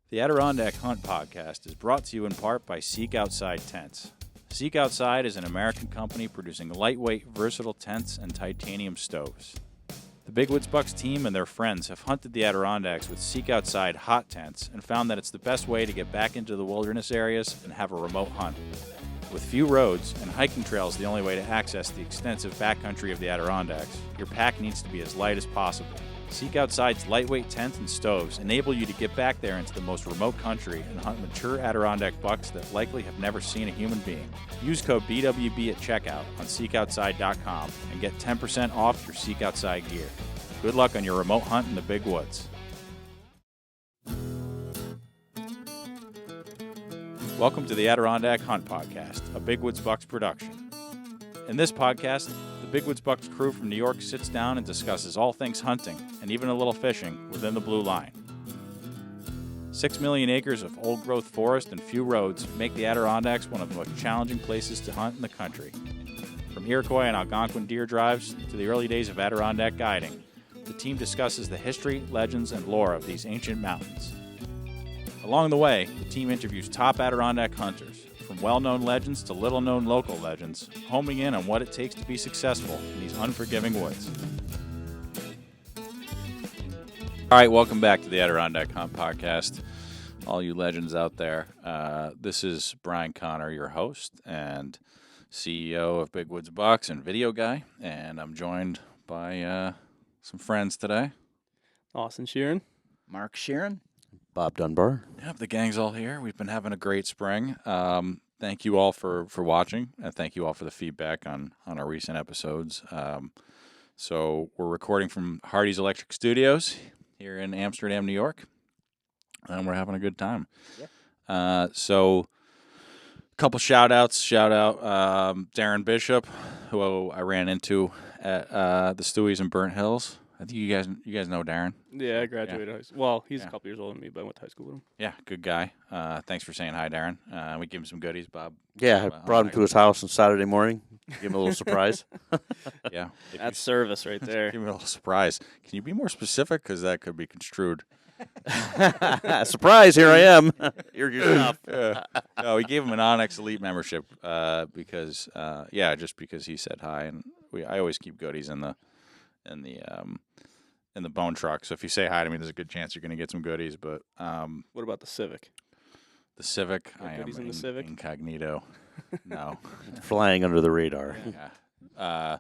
The Adirondack Hunt Podcast is brought to you in part by Seek Outside Tents. Seek Outside is an American company producing lightweight, versatile tents and titanium stoves. The Big Woods Bucks team and their friends have hunted the Adirondacks with Seek Outside hot tents and found that it's the best way to get back into the wilderness areas and have a remote hunt. With few roads and hiking trails the only way to access the extensive backcountry of the Adirondacks, your pack needs to be as light as possible. Seek Outside's lightweight tents and stoves enable you to get back there into the most remote country and hunt mature Adirondack bucks that likely have never seen a human being. Use code BWB at checkout on SeekOutside.com and get 10% off your Seek Outside gear. Good luck on your remote hunt in the big woods. Welcome to the Adirondack Hunt Podcast, a Big Woods Bucks production. In this podcast, the Big Woods Bucks crew from New York sits down and discusses all things hunting and even a little fishing within the blue line. 6 million acres of old-growth forest and few roads make the Adirondacks one of the most challenging places to hunt in the country. From Iroquois and Algonquin deer drives to the early days of Adirondack guiding, the team discusses the history, legends, and lore of these ancient mountains. Along the way, the team interviews top Adirondack hunters, from well-known legends to little-known local legends, homing in on what it takes to be successful in these unforgiving woods. All right, welcome back to the Adirondack Hunt Podcast, all you legends out there. This is Brian Connor, your host and CEO of Big Woods Bucks and video guy, and I'm joined by some friends today. Austin Sheeran. Mark Sheeran. Bob Dunbar. Yep, the gang's all here. We've been having a great spring. Thank you all for watching, and thank you all for the feedback on our recent episodes. So we're recording from Hardy's Electric Studios here in Amsterdam, New York, and we're having a good time. Yep. So a couple shout-outs. Shout-out Darren Bishop, who I ran into at the Stewies in Burnt Hills. I think you guys know Darren. Yeah, I graduated high school. Well, he's a couple years older than me, but I went to high school with him. Yeah, good guy. Thanks for saying hi, Darren. We gave him some goodies, Bob. Yeah, I brought him to his house on Saturday morning. Give him a little surprise. Yeah. That's service right there. Give me a little surprise. Can you be more specific? Because that could be construed. Surprise, here I am. Here's your stuff. No, we gave him an Onyx Elite membership because he said hi. And I always keep goodies in the bone truck. So if you say hi to me, there's a good chance you're going to get some goodies. But What about the Civic? The Civic, Got I am goodies in the Civic? incognito. No. Flying under the radar. Yeah.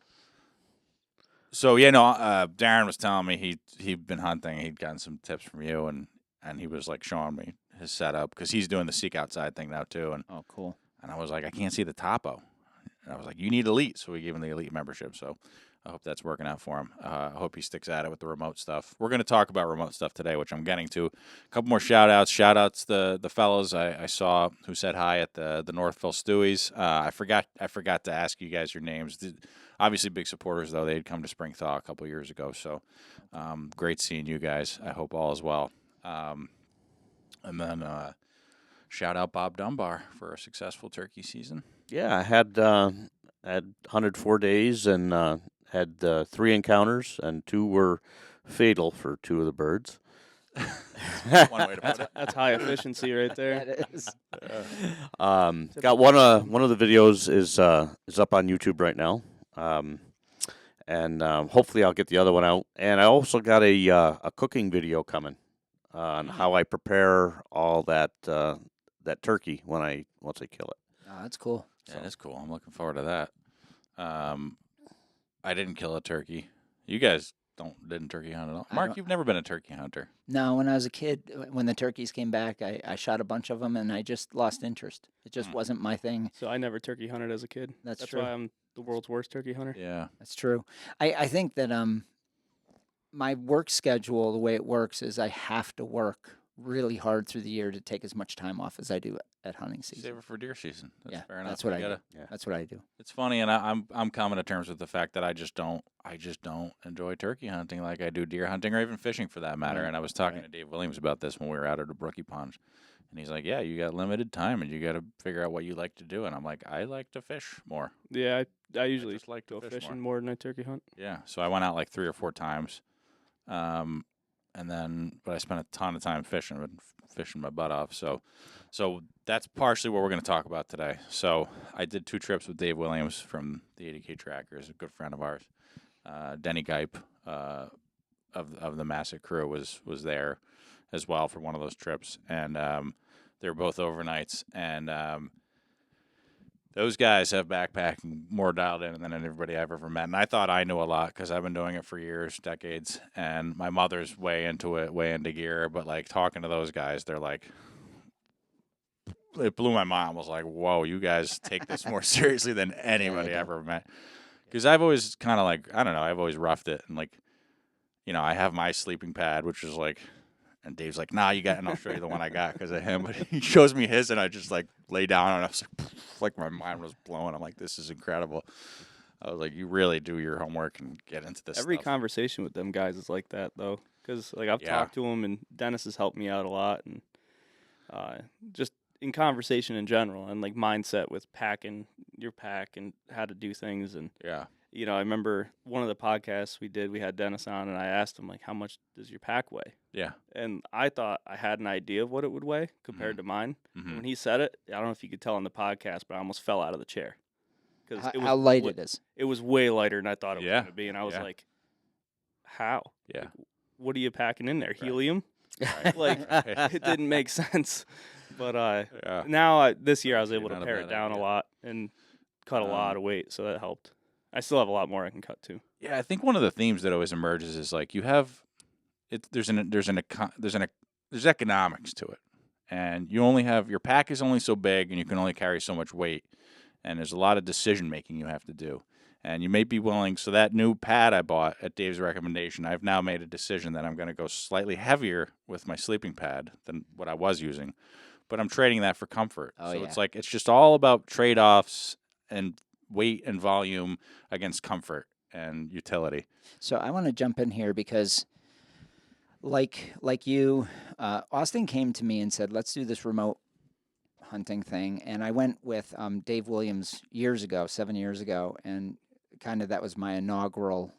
Darren was telling me he'd been hunting. He'd gotten some tips from you, and he was like showing me his setup because he's doing the Seek Outside thing now too. And Oh, cool. And I was like, I can't see the topo. And I was like, you need Elite. So we gave him the Elite membership. So I hope that's working out for him. I hope he sticks at it with the remote stuff. We're going to talk about remote stuff today, which I'm getting to. A couple more shout-outs. Shout-outs to the fellows I saw who said hi at the Northville Stewies. I forgot to ask you guys your names. Obviously big supporters, though. They had come to Spring Thaw a couple years ago. So great seeing you guys. I hope all is well. And then shout-out Bob Dunbar for a successful turkey season. Yeah, I had hunted 4 days and had 3 encounters, and 2 were fatal for 2 of the birds. One way to put it. That's high efficiency right there. That is. Got one of the videos is up on YouTube right now, and hopefully I'll get the other one out. And I also got a cooking video coming on how I prepare all that turkey once I kill it. Oh, that's cool. Yeah, that's cool. I'm looking forward to that. I didn't kill a turkey. You guys didn't turkey hunt at all. Mark, you've never been a turkey hunter. No, when I was a kid, when the turkeys came back, I shot a bunch of them, and I just lost interest. It just wasn't my thing. So I never turkey hunted as a kid. That's That's true. why I'm the world's worst turkey hunter. Yeah. That's true. I think that my work schedule, the way it works, is I have to work really hard through the year to take as much time off as I do at hunting season. Save it for deer season. That's Yeah, fair enough. that's what I You do. gotta- Yeah. That's what I do. It's funny, and I'm coming to terms with the fact that I just don't enjoy turkey hunting like I do deer hunting or even fishing for that matter. Right. And I was talking to Dave Williams about this when we were out at the Brookie Pond, and he's like, "Yeah, you got limited time, and you got to figure out what you like to do." And I'm like, "I like to fish more." Yeah, I usually just like to go fish fishing more than I turkey hunt. Yeah, so I went out like 3 or 4 times, but I spent a ton of time fishing. I've been fishing my butt off. So that's partially what we're going to talk about today. So I did 2 trips with Dave Williams from the 80K Trackers, a good friend of ours. Denny Gipe of the Massive crew was there as well for one of those trips, and they were both overnights. And those guys have backpacking more dialed in than anybody I've ever met. And I thought I knew a lot because I've been doing it for years, decades, and my mother's way into it, way into gear. But like talking to those guys, they're like, it blew my mind. I was like, whoa, you guys take this more seriously than anybody I ever met. Because I've always kind of like, I don't know, I've always roughed it. And like, you know, I have my sleeping pad, which is like, and Dave's like, nah, you got, and I'll show you the one I got because of him. But he shows me his, and I just like lay down, and I was like my mind was blown. I'm like, this is incredible. I was like, you really do your homework and get into this Every stuff. conversation with them guys is like that, though. Because like I've talked to them, and Dennis has helped me out a lot. And just in conversation in general, and like mindset with packing your pack and how to do things. And you know, I remember one of the podcasts we did, we had Dennis on, and I asked him, like, how much does your pack weigh? Yeah. And I thought I had an idea of what it would weigh compared to mine. Mm-hmm. When he said it, I don't know if you could tell on the podcast, but I almost fell out of the chair. How light it is. It was way lighter than I thought it was going to be. And I was like, how? Yeah. Like, what are you packing in there? Right. Helium? Like, it didn't make sense. But Yeah. now this year I was able Not to a pare bad it down idea. a lot and cut a lot of weight, so that helped. I still have a lot more I can cut too. Yeah, I think one of the themes that always emerges is like you have there's economics to it, and you only have your pack is only so big, and you can only carry so much weight, and there's a lot of decision making you have to do, and you may be willing. So that new pad I bought at Dave's recommendation, I've now made a decision that I'm going to go slightly heavier with my sleeping pad than what I was using, but I'm trading that for comfort. It's just all about trade-offs and weight and volume against comfort and utility. So I want to jump in here because, like you, Austin came to me and said, "Let's do this remote hunting thing," and I went with Dave Williams 7 years ago, and kind of that was my inaugural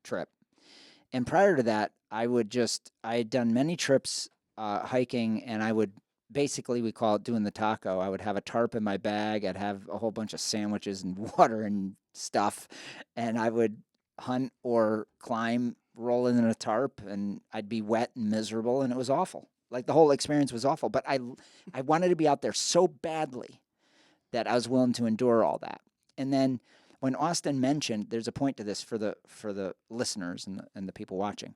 trip. And prior to that, I had done many trips hiking, and I would. Basically, we call it doing the taco. I would have a tarp in my bag. I'd have a whole bunch of sandwiches and water and stuff. And I would hunt or climb, roll in a tarp, and I'd be wet and miserable, and it was awful. Like, the whole experience was awful. But I wanted to be out there so badly that I was willing to endure all that. And then when Austin mentioned, there's a point to this for the listeners and the people watching.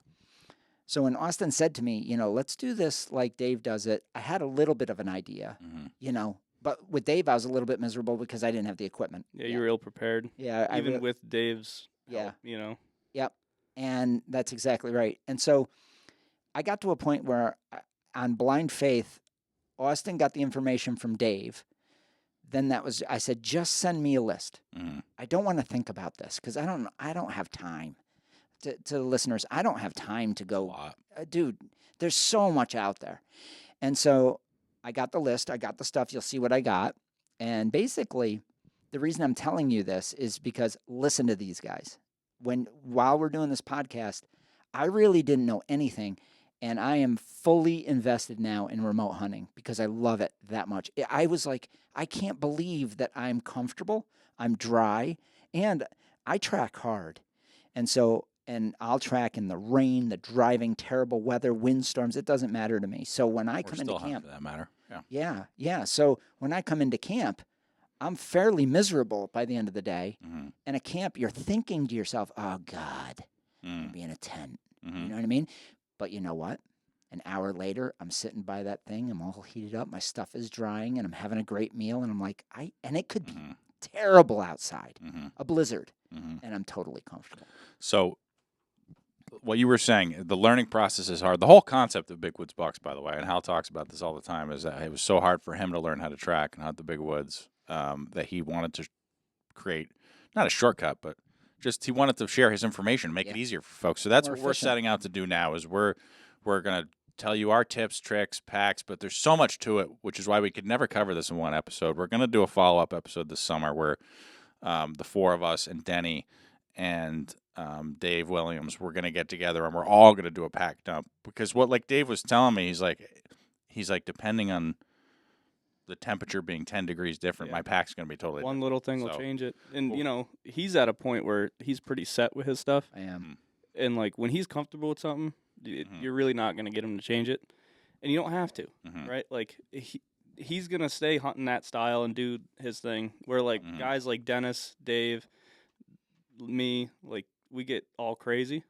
So when Austin said to me, you know, let's do this like Dave does it, I had a little bit of an idea, you know. But with Dave, I was a little bit miserable because I didn't have the equipment. Yeah, you were ill prepared. Yeah. Even with Dave's help, you know. Yep. And that's exactly right. And so I got to a point where on blind faith, Austin got the information from Dave. Then I said, just send me a list. I don't want to think about this because I don't have time. To the listeners, I don't have time to go, dude, there's so much out there. And so I got the list. I got the stuff. You'll see what I got. And basically, the reason I'm telling you this is because listen to these guys. While we're doing this podcast, I really didn't know anything. And I am fully invested now in remote hunting because I love it that much. I was like, I can't believe that I'm comfortable, I'm dry, and I track hard. And I'll track in the rain, the driving, terrible weather, windstorms. It doesn't matter to me. So when I come into camp, for that matter. Yeah. So when I come into camp, I'm fairly miserable by the end of the day. And a camp, you're thinking to yourself, "Oh God, I'm gonna be in a tent." You know what I mean? But you know what? An hour later, I'm sitting by that thing. I'm all heated up. My stuff is drying, and I'm having a great meal. And I'm like, and it could be terrible outside, a blizzard, and I'm totally comfortable. So, what you were saying, the learning process is hard. The whole concept of Big Woods Bucks, by the way, and Hal talks about this all the time, is that it was so hard for him to learn how to track and hunt the big woods that he wanted to create, not a shortcut, but just he wanted to share his information, make it easier for folks. So that's More what we're efficient. setting out to do now is we're going to tell you our tips, tricks, packs, but there's so much to it, which is why we could never cover this in one episode. We're going to do a follow-up episode this summer where the four of us and Denny and Dave Williams, we're going to get together and we're all going to do a pack dump. Because what like Dave was telling me, he's like depending on the temperature being 10 degrees different, my pack's going to be totally One different. little thing will change it. And, you know, he's at a point where he's pretty set with his stuff. I am. And, like, when he's comfortable with something, you're really not going to get him to change it. And you don't have to, right? Like, he's going to stay hunting that style and do his thing. Where, like, guys like Dennis, Dave, me, like, we get all crazy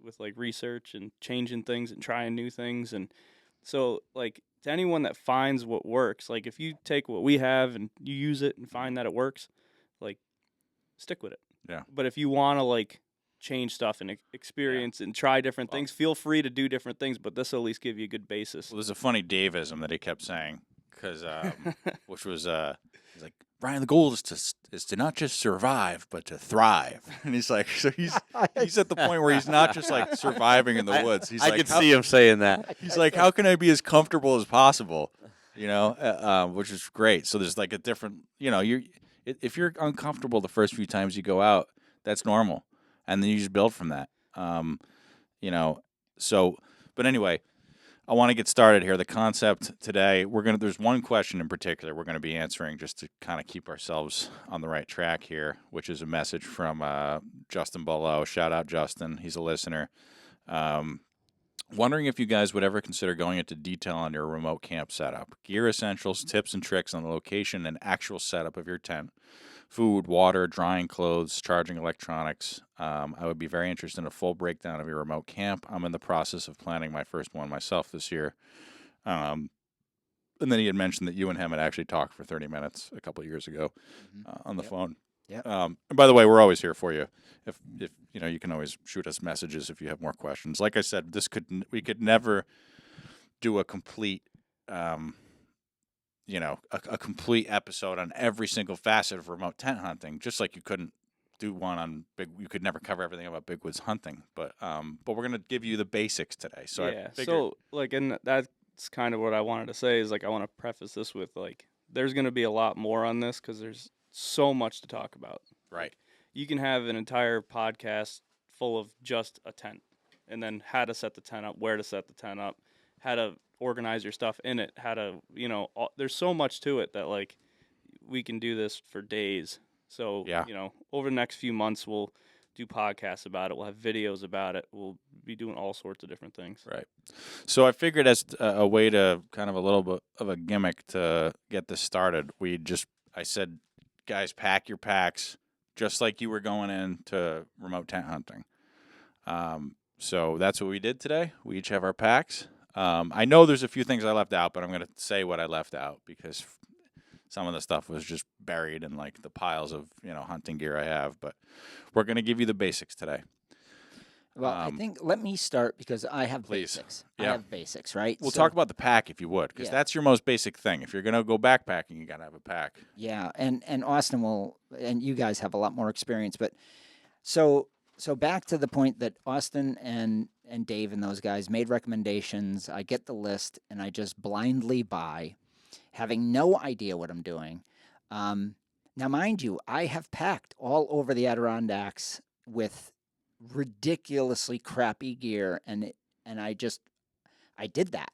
with, like, research and changing things and trying new things. And so, like, to anyone that finds what works, like, if you take what we have and you use it and find that it works, like, stick with it. Yeah. But if you want to, like, change stuff and experience and try different things, feel free to do different things, but this will at least give you a good basis. Well, there's a funny Daveism that he kept saying, because which was he's like, Brian, the goal is to not just survive but to thrive. And he's like, so he's at the point where he's not just like surviving in the woods. He's I like, could see him saying that. He's like, how can I be as comfortable as possible? You know, which is great. So there's like a different, you know, if you're uncomfortable the first few times you go out, that's normal, and then you just build from that. You know, so but anyway. I want to get started here. The concept today, there's one question in particular we're going to be answering just to kind of keep ourselves on the right track here, which is a message from Justin Below. Shout out, Justin. He's a listener. Wondering if you guys would ever consider going into detail on your remote camp setup. Gear essentials, tips and tricks on the location and actual setup of your tent. Food, water, drying clothes, charging electronics. I would be very interested in a full breakdown of your remote camp. I'm in the process of planning my first one myself this year. And then he had mentioned that you and him had actually talked for 30 minutes a couple of years ago on the phone. Yeah. And by the way, we're always here for you. If you know, you can always shoot us messages if you have more questions. Like I said, we could never do a complete you know, a complete episode on every single facet of remote tent hunting, just like you couldn't do one on you could never cover everything about big woods hunting. But we're going to give you the basics today. So yeah. So, like, and that's kind of what I wanted to say is, like, I want to preface this with, like, there's going to be a lot more on this because there's so much to talk about. Right. Like, you can have an entire podcast full of just a tent and then how to set the tent up, where to set the tent up, how to organize your stuff in it, how to, you know, there's so much to it that, like, we can do this for days. So, you know, over the next few months, we'll do podcasts about it. We'll have videos about it. We'll be doing all sorts of different things. Right. So I figured as a way to kind of a little bit of a gimmick to get this started, I said, guys, pack your packs just like you were going into remote tent hunting. So that's what we did today. We each have our packs. I know there's a few things I left out, but I'm going to say what I left out because some of the stuff was just buried in like the piles of, you know, hunting gear I have. But we're going to give you the basics today. Well, I think let me start because I have basics. Yeah. I have basics, right? We'll talk about the pack if you would, because that's your most basic thing. If you're going to go backpacking, you got to have a pack. Yeah, and Austin will, and you guys have a lot more experience. But so back to the point that Austin and Dave and those guys made recommendations. I get the list and I just blindly buy, having no idea what I'm doing. Now, mind you, I have packed all over the Adirondacks with ridiculously crappy gear, and I did that.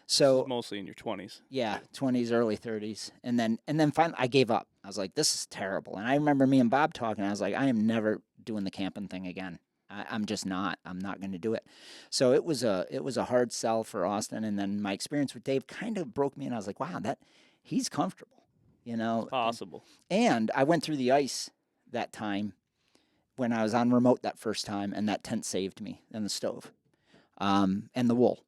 So mostly in your 20s. Yeah, 20s, early 30s, and then finally I gave up. I was like, this is terrible. And I remember me and Bob talking. I was like, I am never doing the camping thing again. I'm just not. I'm not going to do it. So it was a hard sell for Austin, and then my experience with Dave kind of broke me, and I was like, wow, he's comfortable, you know. It's possible. And I went through the ice that time when I was on remote that first time, and that tent saved me, and the stove, and the wool.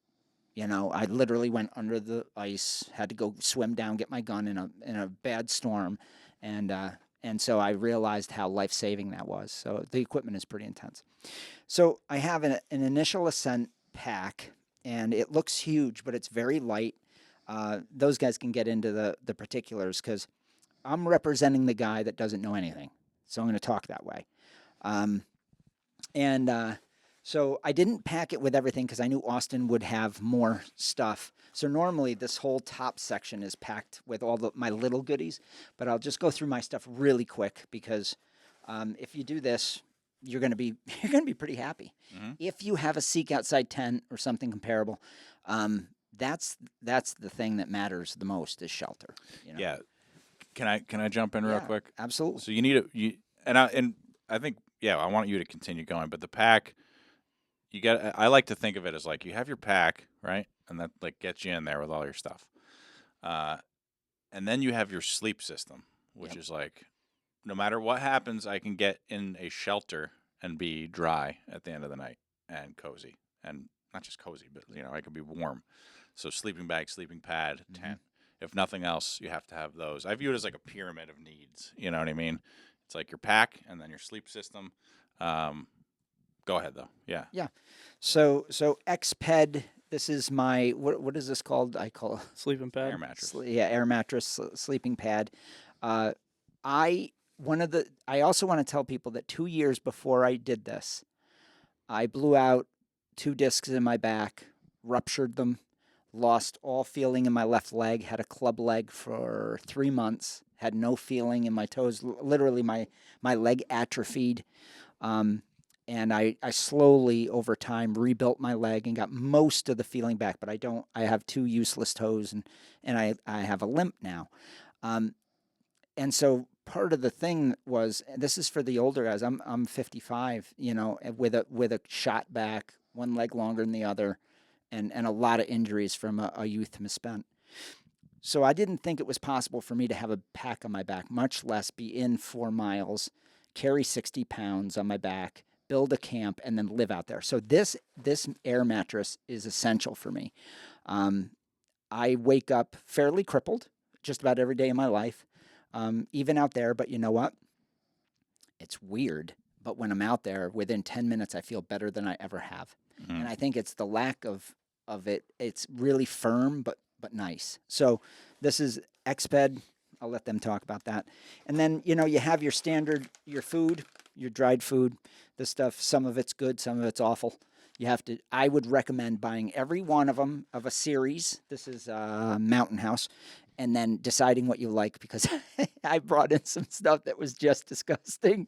You know, I literally went under the ice, had to go swim down, get my gun in a bad storm, and so I realized how life-saving that was. So the equipment is pretty intense. So I have an initial ascent pack, and it looks huge, but it's very light. Those guys can get into the particulars because I'm representing the guy that doesn't know anything. So I'm going to talk that way. So I didn't pack it with everything because I knew Austin would have more stuff. So normally this whole top section is packed with all my little goodies, but I'll just go through my stuff really quick because if you do this, you're going to be you're going to be pretty happy. Mhm. If you have a Seek Outside tent or something comparable, that's the thing that matters the most is shelter. You know? Yeah. Can I jump in real Yeah, quick? absolutely. So you need and I think I want you to continue going, but the pack I like to think of it as like you have your pack, right? And that like gets you in there with all your stuff. And then you have your sleep system, which is like no matter what happens, I can get in a shelter and be dry at the end of the night and cozy. And not just cozy, but I could be warm. So sleeping bag, sleeping pad, tent. If nothing else, you have to have those. I view it as like a pyramid of needs. You know what I mean? It's like your pack and then your sleep system. Go ahead though. Yeah. Yeah. So XPED. This is my what is this called? I call it Sleeping pad. Air mattress. air mattress, sleeping pad. I also want to tell people that 2 years before I did this, I blew out 2 discs in my back, ruptured them, lost all feeling in my left leg, had a club leg for 3 months, had no feeling in my toes. Literally, my leg atrophied. And I slowly, over time, rebuilt my leg and got most of the feeling back. But I have 2 useless toes, and I have a limp now. And so part of the thing was, this is for the older guys. I'm 55, with a shot back, one leg longer than the other, and a lot of injuries from a youth misspent. So I didn't think it was possible for me to have a pack on my back, much less be in 4 miles, carry 60 pounds on my back, build a camp, and then live out there. So this air mattress is essential for me. I wake up fairly crippled just about every day of my life, even out there. But you know what? It's weird. But when I'm out there, within 10 minutes, I feel better than I ever have. Mm-hmm. And I think it's the lack of it. It's really firm, but nice. So this is XPED. I'll let them talk about that. And then, you have your standard, your food, your dried food, this stuff. Some of it's good, some of it's awful. I would recommend buying every one of them of a series. This is Mountain House. And then deciding what you like, because I brought in some stuff that was just disgusting.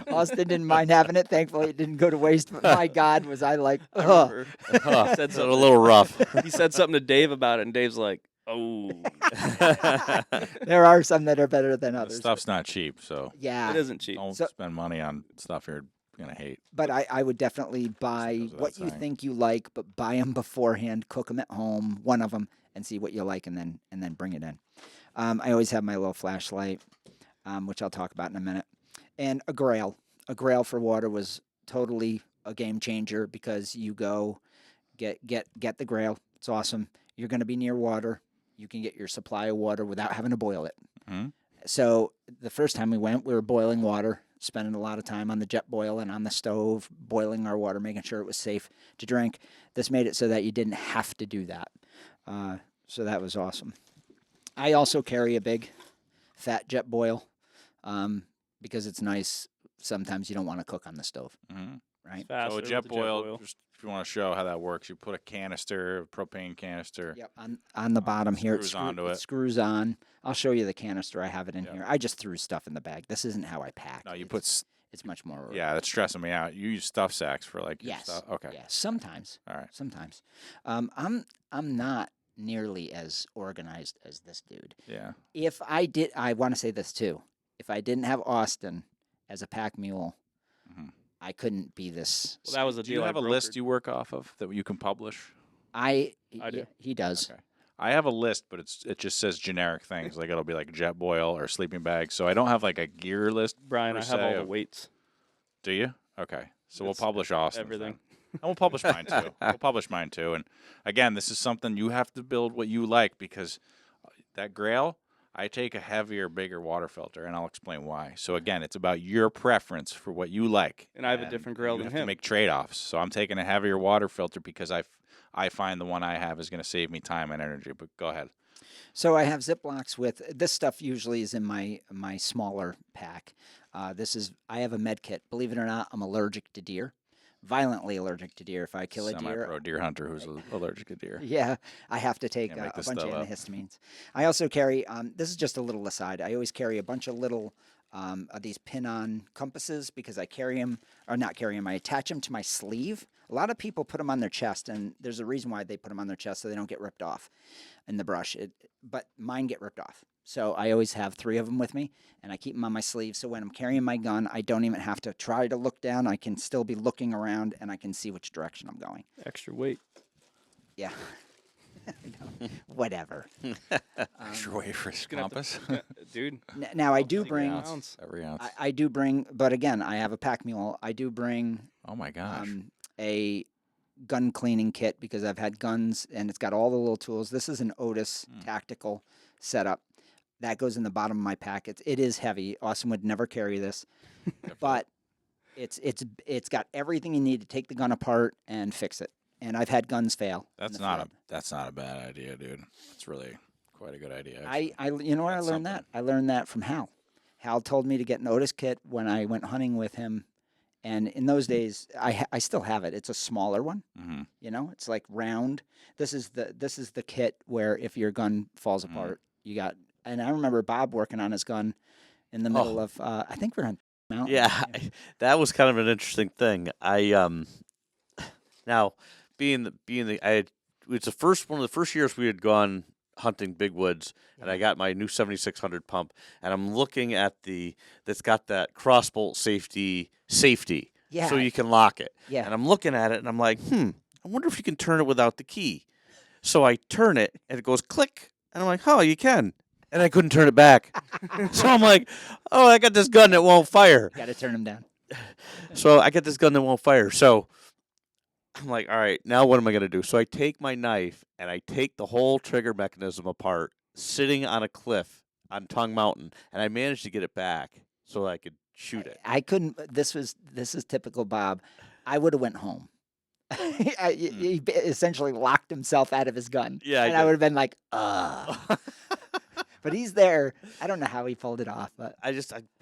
Austin didn't mind having it. Thankfully, it didn't go to waste. But my God, was I like, ugh. He said a little rough. He said something to Dave about it, and Dave's like, oh. There are some that are better than The others. stuff's not cheap, so Yeah. It isn't cheap. don't spend money on stuff you're going to hate. But I would definitely buy goes without what you saying. think you like, but buy them beforehand, cook them at home, one of them, and see what you like, and then bring it in. I always have my little flashlight, which I'll talk about in a minute, and a Grail. A Grail for water was totally a game changer, because you go get the Grail. It's awesome. You're going to be near water. You can get your supply of water without having to boil it. Mm-hmm. So the first time we went, we were boiling water, spending a lot of time on the jet boil and on the stove, boiling our water, making sure it was safe to drink. This made it so that you didn't have to do that. So that was awesome. I also carry a big, fat jet boil, because it's nice. Sometimes you don't want to cook on the stove, Mm-hmm. right? So a jet boil, just if you want to show how that works, you put a canister, a propane canister. Yep, on the bottom here, Screws screws on. I'll show you the canister. I have it in Yep. here. I just threw stuff in the bag. This isn't how I pack. No, you It's much more. yeah, that's stressing me out. You use stuff sacks for like your Yes. stuff. Okay. Yeah, sometimes. All right. Sometimes. I'm not nearly as organized as this dude. Yeah. If I did, I want to say this too. If I didn't have Austin as a pack mule, Mhm. I couldn't be this. Well, that was a Do deal. you have I a list brokered. you work off of that you can publish? I do. He does. Okay. I have a list, but it just says generic things. Like it'll be like jet boil or sleeping bag. So I don't have like a gear list. Brian, per I have all se the of- weights. Do you? Okay. So we'll It's publish Austin's everything. then. And we'll publish mine too. We'll publish mine too. And again, this is something you have to build what you like, because that Grail, I take a heavier, bigger water filter, and I'll explain why. So again, it's about your preference for what you like. And I have a different Grail you than have to him. make trade-offs. So I'm taking a heavier water filter because I find the one I have is going to save me time and energy. But go ahead. So I have Ziplocs with this stuff. Usually is in my smaller pack. I have a med kit. Believe it or not, I'm allergic to deer. Violently allergic to deer. If I kill a deer, Semi-pro deer hunter who's allergic to deer. yeah, I have to take Can't a make bunch this of stuff up. antihistamines. I also carry, this is just a little aside, I always carry a bunch of little these pin-on compasses because I carry them, or not carry them, I attach them to my sleeve. A lot of people put them on their chest, and there's a reason why they put them on their chest so they don't get ripped off in the brush. But mine get ripped off. So I always have 3 of them with me, and I keep them on my sleeve. So when I'm carrying my gun, I don't even have to try to look down. I can still be looking around, and I can see which direction I'm going. Extra weight. Yeah. Whatever. Extra weight for his compass. Dude. Now I do bring. Every ounce. I do bring, but again, I have a pack mule. I do bring. Oh my gosh. A gun cleaning kit because I've had guns and it's got all the little tools. This is an Otis tactical setup that goes in the bottom of my pack. It is heavy. Austin would never carry this, but it's got everything you need to take the gun apart and fix it. And I've had guns fail. That's not a bad idea, dude. It's really quite a good idea. You know where I learned that? I learned that from Hal. Hal told me to get an Otis kit when I went hunting with him. And in those days, I still have it. It's a smaller one. Mm-hmm. You know, it's like round. This is the kit where if your gun falls apart, you got. And I remember Bob working on his gun in the middle of. I think we're on mountain. Yeah, that was kind of an interesting thing. Now it's one of the first years we had gone hunting big woods, and I got my new 7600 pump, and I'm looking at that's got that crossbolt safety, Yeah. so you can lock it. Yeah. And I'm looking at it, and I'm like, I wonder if you can turn it without the key. So I turn it, and it goes click, and I'm like, oh, you can. And I couldn't turn it back. So I'm like, oh, I got this gun that won't fire. Got to turn them down. So I got this gun that won't fire. So I'm like, all right, now what am I going to do? So I take my knife and I take the whole trigger mechanism apart, sitting on a cliff on Tongue Mountain, and I managed to get it back so I could shoot it. I couldn't. This is typical Bob. I would have went home. He essentially locked himself out of his gun. Yeah, and I would have been like, ugh. But he's there. I don't know how he pulled it off, but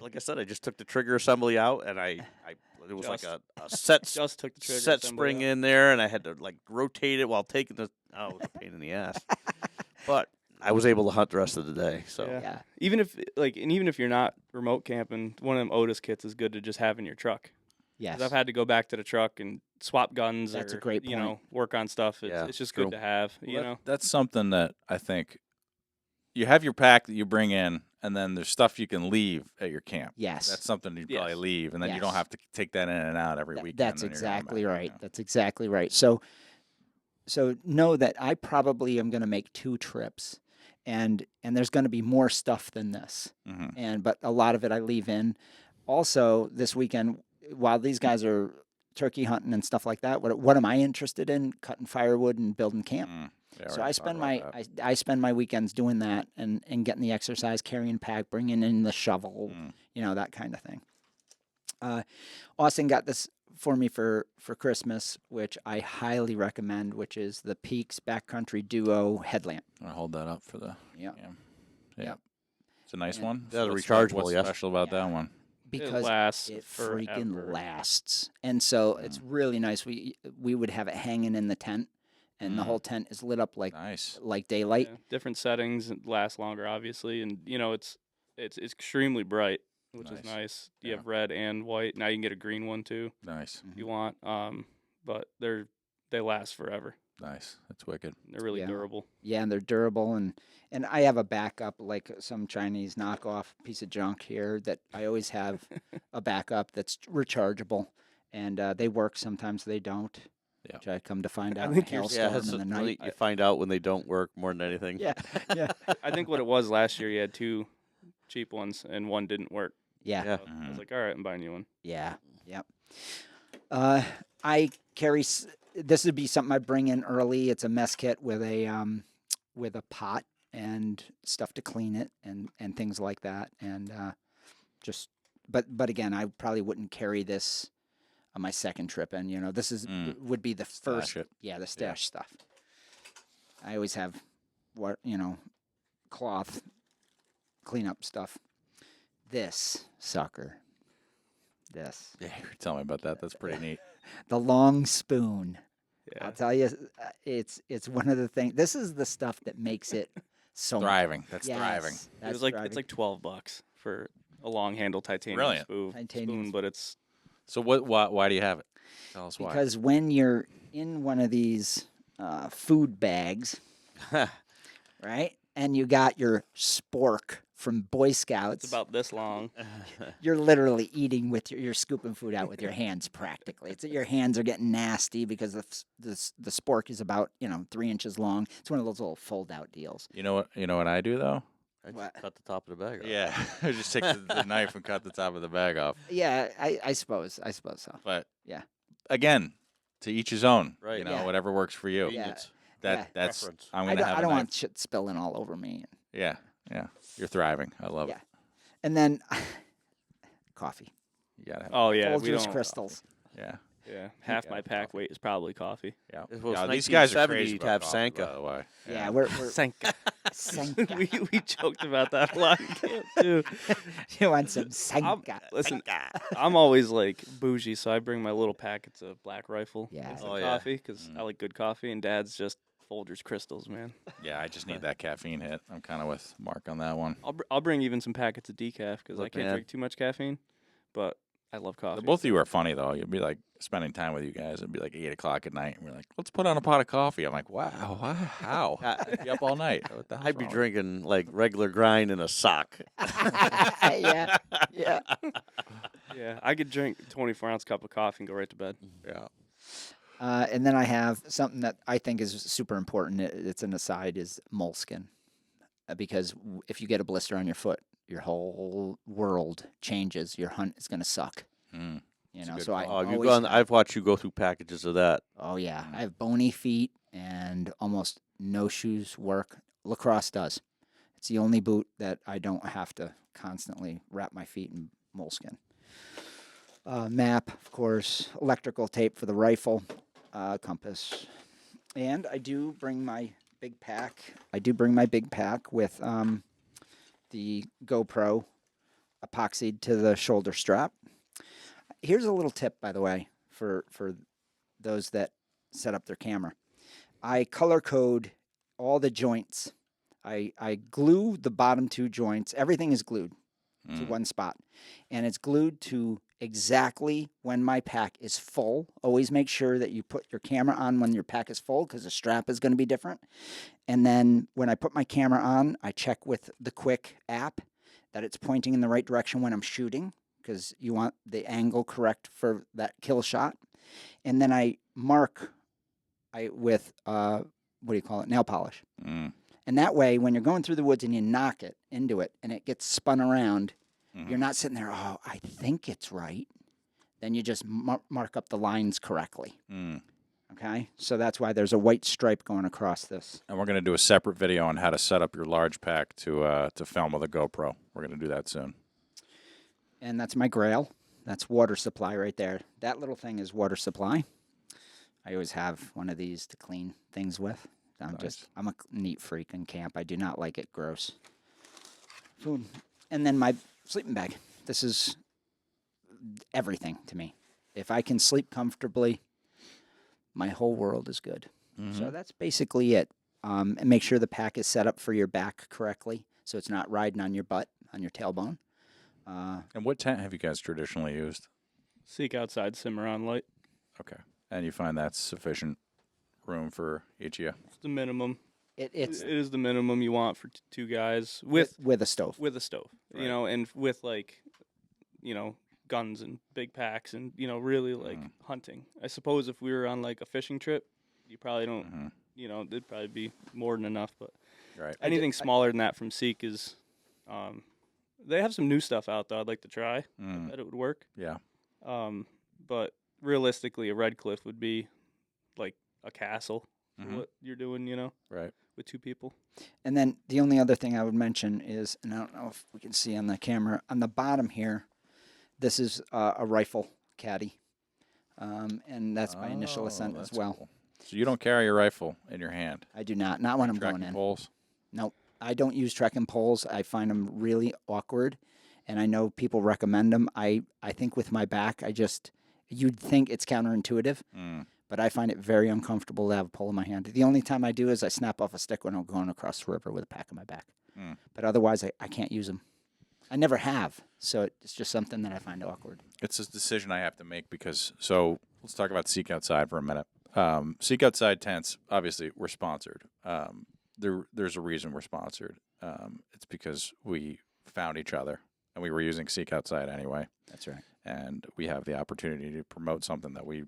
Like I said, I just took the trigger assembly out, and it was like a set Just took the trigger set assembly spring out. in there, and I had to like rotate it while taking it was a pain in the ass. But I was able to hunt the rest of the day. So yeah. Even if you're not remote camping, one of them Otis kits is good to just have in your truck. Yes. 'Cause I've had to go back to the truck and swap guns. That's or, a great You know, point. work on stuff. Yeah, It's just true. good to have. You know. That's something that I think you have your pack that you bring in, and then there's stuff you can leave at your camp. Yes. That's something you'd probably Yes. leave, and then you Yes. don't have to take that in and out every weekend. That's when you're going exactly back, right. you know. That's exactly right. So know that I probably am going to make 2 trips, and there's going to be more stuff than this. Mhm. But a lot of it I leave in. Also, this weekend, while these guys are turkey hunting and stuff like that, what am I interested in? Cutting firewood and building camp. Yeah, So we're I gonna spend talk about my that. I spend my weekends doing that and getting the exercise, carrying pack, bringing in the shovel, that kind of thing. Austin got this for me for Christmas, which I highly recommend, which is the Peaks Backcountry Duo headlamp. I'm gonna hold that up for the. Yeah. Yeah. It's a nice And- one. Yeah, So rechargeable, What's yes. special about that one? Because lasts it forever. freaking lasts. And so it's really nice. We would have it hanging in the tent, and the whole tent is lit up like Nice. daylight. Yeah, different settings and last longer, obviously, and it's extremely bright, which is Nice. nice. You Yeah. have red and white. Now you can get a green one too Nice. if you want. But they last forever. Nice. That's wicked. They're really Yeah. durable. Yeah, and they're durable, and I have a backup, like some Chinese knockoff piece of junk here that I always have a backup that's rechargeable, and they work sometimes they don't. Yeah. Which I come to find out in a think you're- hailstorm that's in the really- night. you find out when they don't work more than anything. Yeah, yeah, I think what it was last year, you had 2 cheap ones and one didn't work. yeah, Yeah. I was like, all right, I'm buying you one. yeah, yep. I carry. This would be something I bring in early. It's a mess kit with a pot and stuff to clean it and things like that. And but again, I probably wouldn't carry this on my second trip. And this is would be the first. Stash it. Yeah, the stash stuff. I always have cloth cleanup stuff. This sucker. This. Yeah, you were telling me about that. That's pretty neat. The long spoon. Yeah. I'll tell you, it's one of the things. This is the stuff that makes it so much Thriving. fun. That's Yes, thriving. that's It's thriving. like $12 for a long handle titanium Brilliant. spoon, but it's So why do you have it? Tell us why. Because when you're in one of these food bags, right, and you got your spork from Boy Scouts, it's about this long. you're literally eating with you're scooping food out with your hands practically. It's that your hands are getting nasty because the spork is about 3 inches long. It's one of those little fold out deals. You know what I do though? I just What? cut the top of the bag off. Yeah, I just take the knife and cut the top of the bag off. Yeah, I suppose so. But Yeah. Again, to each his own. Right. You know, Yeah. whatever works for you. Yeah. That's Preference. I'm I gonna have don't a want knife. shit spilling all over me. Yeah. You're thriving. I love Yeah. it. And then coffee, You gotta have. Oh yeah, we Folgers don't. crystals. Yeah. Yeah, half my pack weight is probably coffee. Yeah. If it was Yeah, these guys are 1970, crazy you'd about have coffee, Sanka. by the way. Yeah, we're Senka. Senka. we joked about that a lot in camp too. You want some Senka? Listen, I'm always like bougie, so I bring my little packets of Black Rifle Yeah. instant Oh, yeah. coffee because I like good coffee, and Dad's just Folgers crystals, man. Yeah, I just need that caffeine hit. I'm kind of with Mark on that one. I'll bring even some packets of decaf because I Look, can't man. drink too much caffeine, but I love coffee. Both of you are funny though. You'd be like spending time with you guys. It'd be like 8 o'clock at night, and we're like, "Let's put on a pot of coffee." I'm like, "Wow, how? I'd be up all night." What the hell's I'd be wrong with drinking like regular grind in a sock. Yeah. Yeah, I could drink a 24-ounce cup of coffee and go right to bed. you? Yeah. And then I have something that I think is super important. It's an aside is moleskin, because if you get a blister on your foot, your whole world changes. Your hunt is going to suck. Mm. You That's a know, good so I call. Oh, you've always gone. have- I've watched you go through packages of that. Oh yeah, I have bony feet and almost no shoes work. Lacrosse does. It's the only boot that I don't have to constantly wrap my feet in moleskin. Map, of course, electrical tape for the rifle, compass, and I do bring my big pack. With the GoPro epoxied to the shoulder strap. Here's a little tip, by the way, for those that set up their camera. I color code all the joints. I glue the bottom 2 joints. Everything is glued to one spot, and it's glued to exactly when my pack is full. Always make sure that you put your camera on when your pack is full because the strap is going to be different. And then when I put my camera on, I check with the Quick app that it's pointing in the right direction when I'm shooting, because you want the angle correct for that kill shot. And then I mark with, nail polish. Mm. And that way, when you're going through the woods and you knock it into it and it gets spun around, you're not sitting there, oh, I think it's right. Then you just mark up the lines correctly. Mm. Okay? So that's why there's a white stripe going across this. And we're going to do a separate video on how to set up your large pack to film with a GoPro. We're going to do that soon. And that's my grail. That's water supply right there. That little thing is water supply. I always have one of these to clean things with. I'm a neat freak in camp. I do not like it gross. Food. And then my sleeping bag. This is everything to me. If I can sleep comfortably, my whole world is good. So that's basically it. And make sure the pack is set up for your back correctly, so it's not riding on your butt, on your tailbone. And what tent have you guys traditionally used? Seek outside Cimarron light. Okay. And you find that's sufficient room for each of you? It's the minimum. It It is is the minimum you want for 2 guys with a stove. a stove, Right. you know, and with like, you know, guns and big packs and, you know, really like hunting. I suppose if we were on like a fishing trip, you probably don't, you know, it'd probably be more than enough. But Right. anything smaller than that from Seek is, they have some new stuff out though. I'd like to try. I bet it would work. Yeah. But realistically, a Red Cliff would be like a castle for what you're doing, you know, Right. with 2 people. And then the only other thing I would mention is, and I don't know if we can see on the camera, on the bottom here, this is a rifle caddy. And that's my initial ascent as that's well. cool. So you don't carry your rifle in your hand? I do not when I'm Tracking going in. poles? Nope. I don't use trekking poles. I find them really awkward, and I know people recommend them. I think with my back, you'd think it's counterintuitive, but I find it very uncomfortable to have a pole in my hand. The only time I do is I snap off a stick when I'm going across the river with a pack on my back. But otherwise, I can't use them. I never have, so it's just something that I find awkward. It's a decision I have to make because, so let's talk about Seek Outside for a minute. Seek Outside tents, obviously, we're sponsored. There's a reason we're sponsored. It's because we found each other and we were using Seek Outside anyway. That's right. And we have the opportunity to promote something that we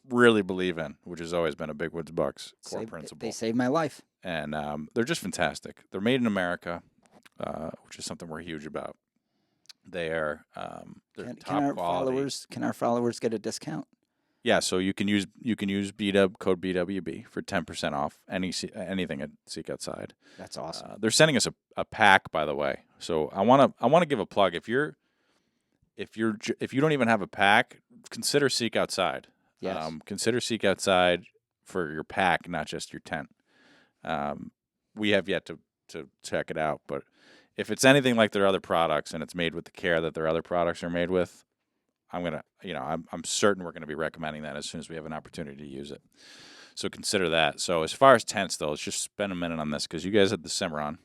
really believe in, which has always been a Big Woods Bucks core principle. They saved my life. And they're just fantastic. They're made in America, which is something we're huge about. They're top quality. Can our followers get a discount? Yeah, so you can use BW code BWB for 10% off anything at Seek Outside. That's awesome. They're sending us a pack, by the way. So I want to give a plug. If you don't even have a pack, consider Seek Outside. Yes. Consider Seek Outside for your pack, not just your tent. We have yet to check it out, but if it's anything like their other products and it's made with the care that their other products are made with, I'm certain we're gonna be recommending that as soon as we have an opportunity to use it. So consider that. So as far as tents, though, let's just spend a minute on this because you guys had the Cimarron,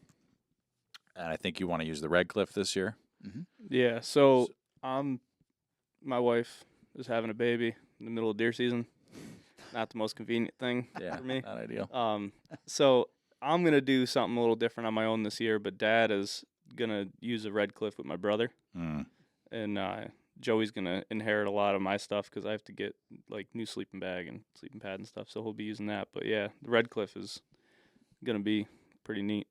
and I think you want to use the Red Cliff this year. Mm-hmm. Yeah. So my wife is having a baby in the middle of deer season. Not the most convenient thing for me. Not ideal. So I'm gonna do something a little different on my own this year, but Dad is gonna use a Red Cliff with my brother, and Joey's gonna inherit a lot of my stuff because I have to get like new sleeping bag and sleeping pad and stuff. So he'll be using that. But yeah, the Red Cliff is gonna be pretty neat.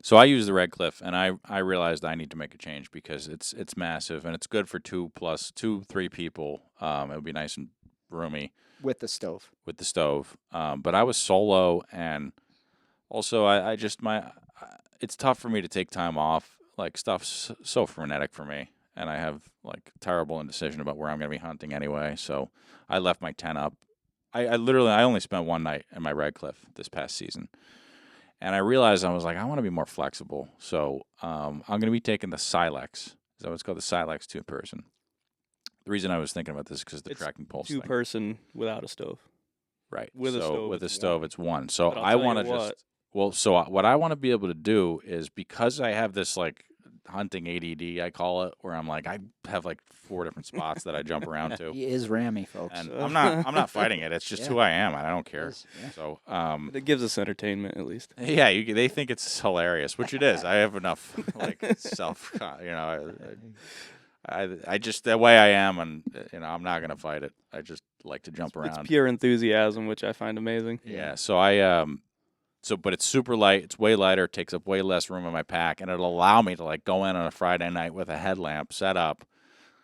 So I use the Red Cliff, and I realized I need to make a change because it's massive and it's good for 3 people. It would be nice and roomy With the stove. But I was solo, and also it's tough for me to take time off. Like stuff's so frenetic for me, and I have like terrible indecision about where I'm going to be hunting anyway. So I left my tent up. I only spent one night in my Red Cliff this past season. And I realized I was like, I want to be more flexible. So I'm going to be taking the Sillex. Is that what it's called? The Sillex 2-person. The reason I was thinking about this is because the tracking pulse thing. 2-person without a stove. Right. With a stove. With a stove, it's 1. So But I want to just... what I want to be able to do is, because I have this like hunting ADD, I call it, where I'm like, I have like 4 different spots that I jump around to. He is rammy, folks. And I'm not fighting it. It's just who I am, and I don't care. Yeah. So it gives us entertainment at least. Yeah, they think it's hilarious, which it is. I have enough like I just the way I am, and I'm not gonna fight it. I just like to jump around. It's pure enthusiasm, which I find amazing. Yeah. So but it's super light. It's way lighter. It takes up way less room in my pack, and it'll allow me to like go in on a Friday night with a headlamp, set up,